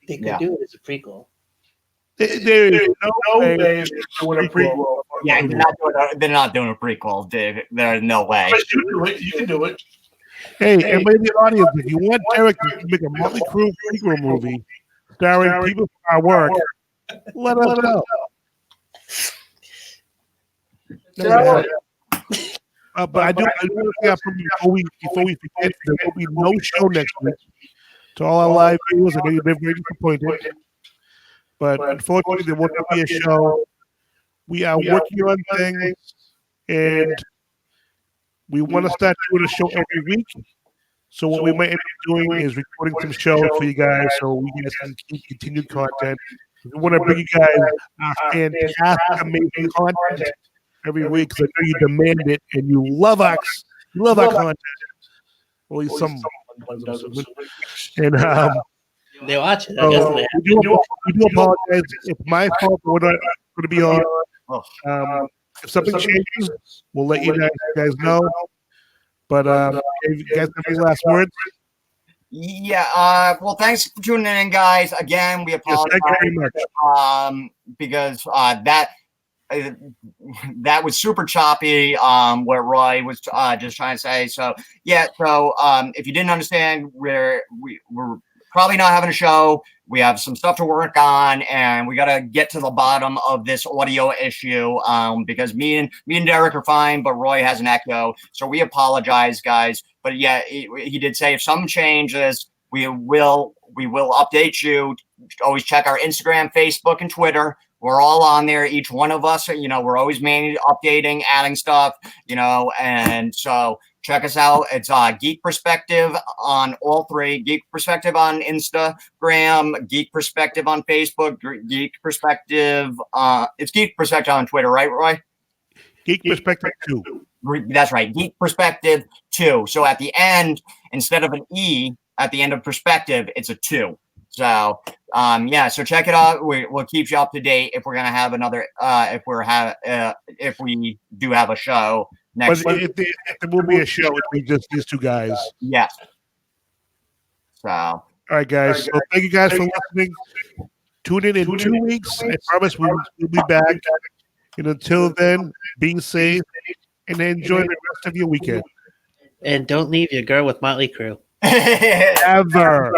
C: They could do it as a prequel.
A: There is no way they're doing a prequel.
B: Yeah, they're not doing a prequel, Dave. There's no way.
A: You can do it. Hey, everybody in the audience, if you want Derek to make a Motley Crue prequel movie starring people from our work, let us know. But I do want to say up from before we forget, there will be no show next week. To all our live viewers, I know you've been very disappointed, but unfortunately, there will not be a show. We are working on things, and we want to start doing a show every week. So what we might end up doing is recording some shows for you guys, so we guys can keep continued content. We want to bring you guys fantastic, amazing content every week, because I know you demand it and you love us. You love our content. Well, at least some. And
C: they watch it. I guess they
A: we do apologize. It's my fault. We're not going to be on. If something changes, we'll let you guys know. But you guys have any last words?
B: Yeah. Well, thanks for tuning in, guys. Again, we apologize.
A: Thank you very
B: much. Because that was super choppy. What Roy was just trying to say. So yeah. So if you didn't understand, we're probably not having a show. We have some stuff to work on, and we got to get to the bottom of this audio issue because me and Derek are fine, but Roy has an echo. So we apologize, guys. But yeah, he did say if something changes, we will update you. Always check our Instagram, Facebook, and Twitter. We're all on there. Each one of us, we're always mainly updating, adding stuff, and so check us out. It's Geek Perspective on all three. Geek Perspective on Instagram, Geek Perspective on Facebook, Geek Perspective. It's Geek Perspective on Twitter, right, Roy?
A: Geek Perspective 2.
B: That's right. Geek Perspective 2. So at the end, instead of an E at the end of perspective, it's a 2. So so check it out. We'll keep you up to date if we're gonna have another if we do have a show next week.
A: If there will be a show, it'll be just these two guys.
B: Yes. So
A: all right, guys. So thank you guys for listening. Tune in 2 weeks. I promise we'll be back. And until then, be safe and enjoy the rest of your weekend.
C: And don't leave your girl with Motley Crue.
A: Ever.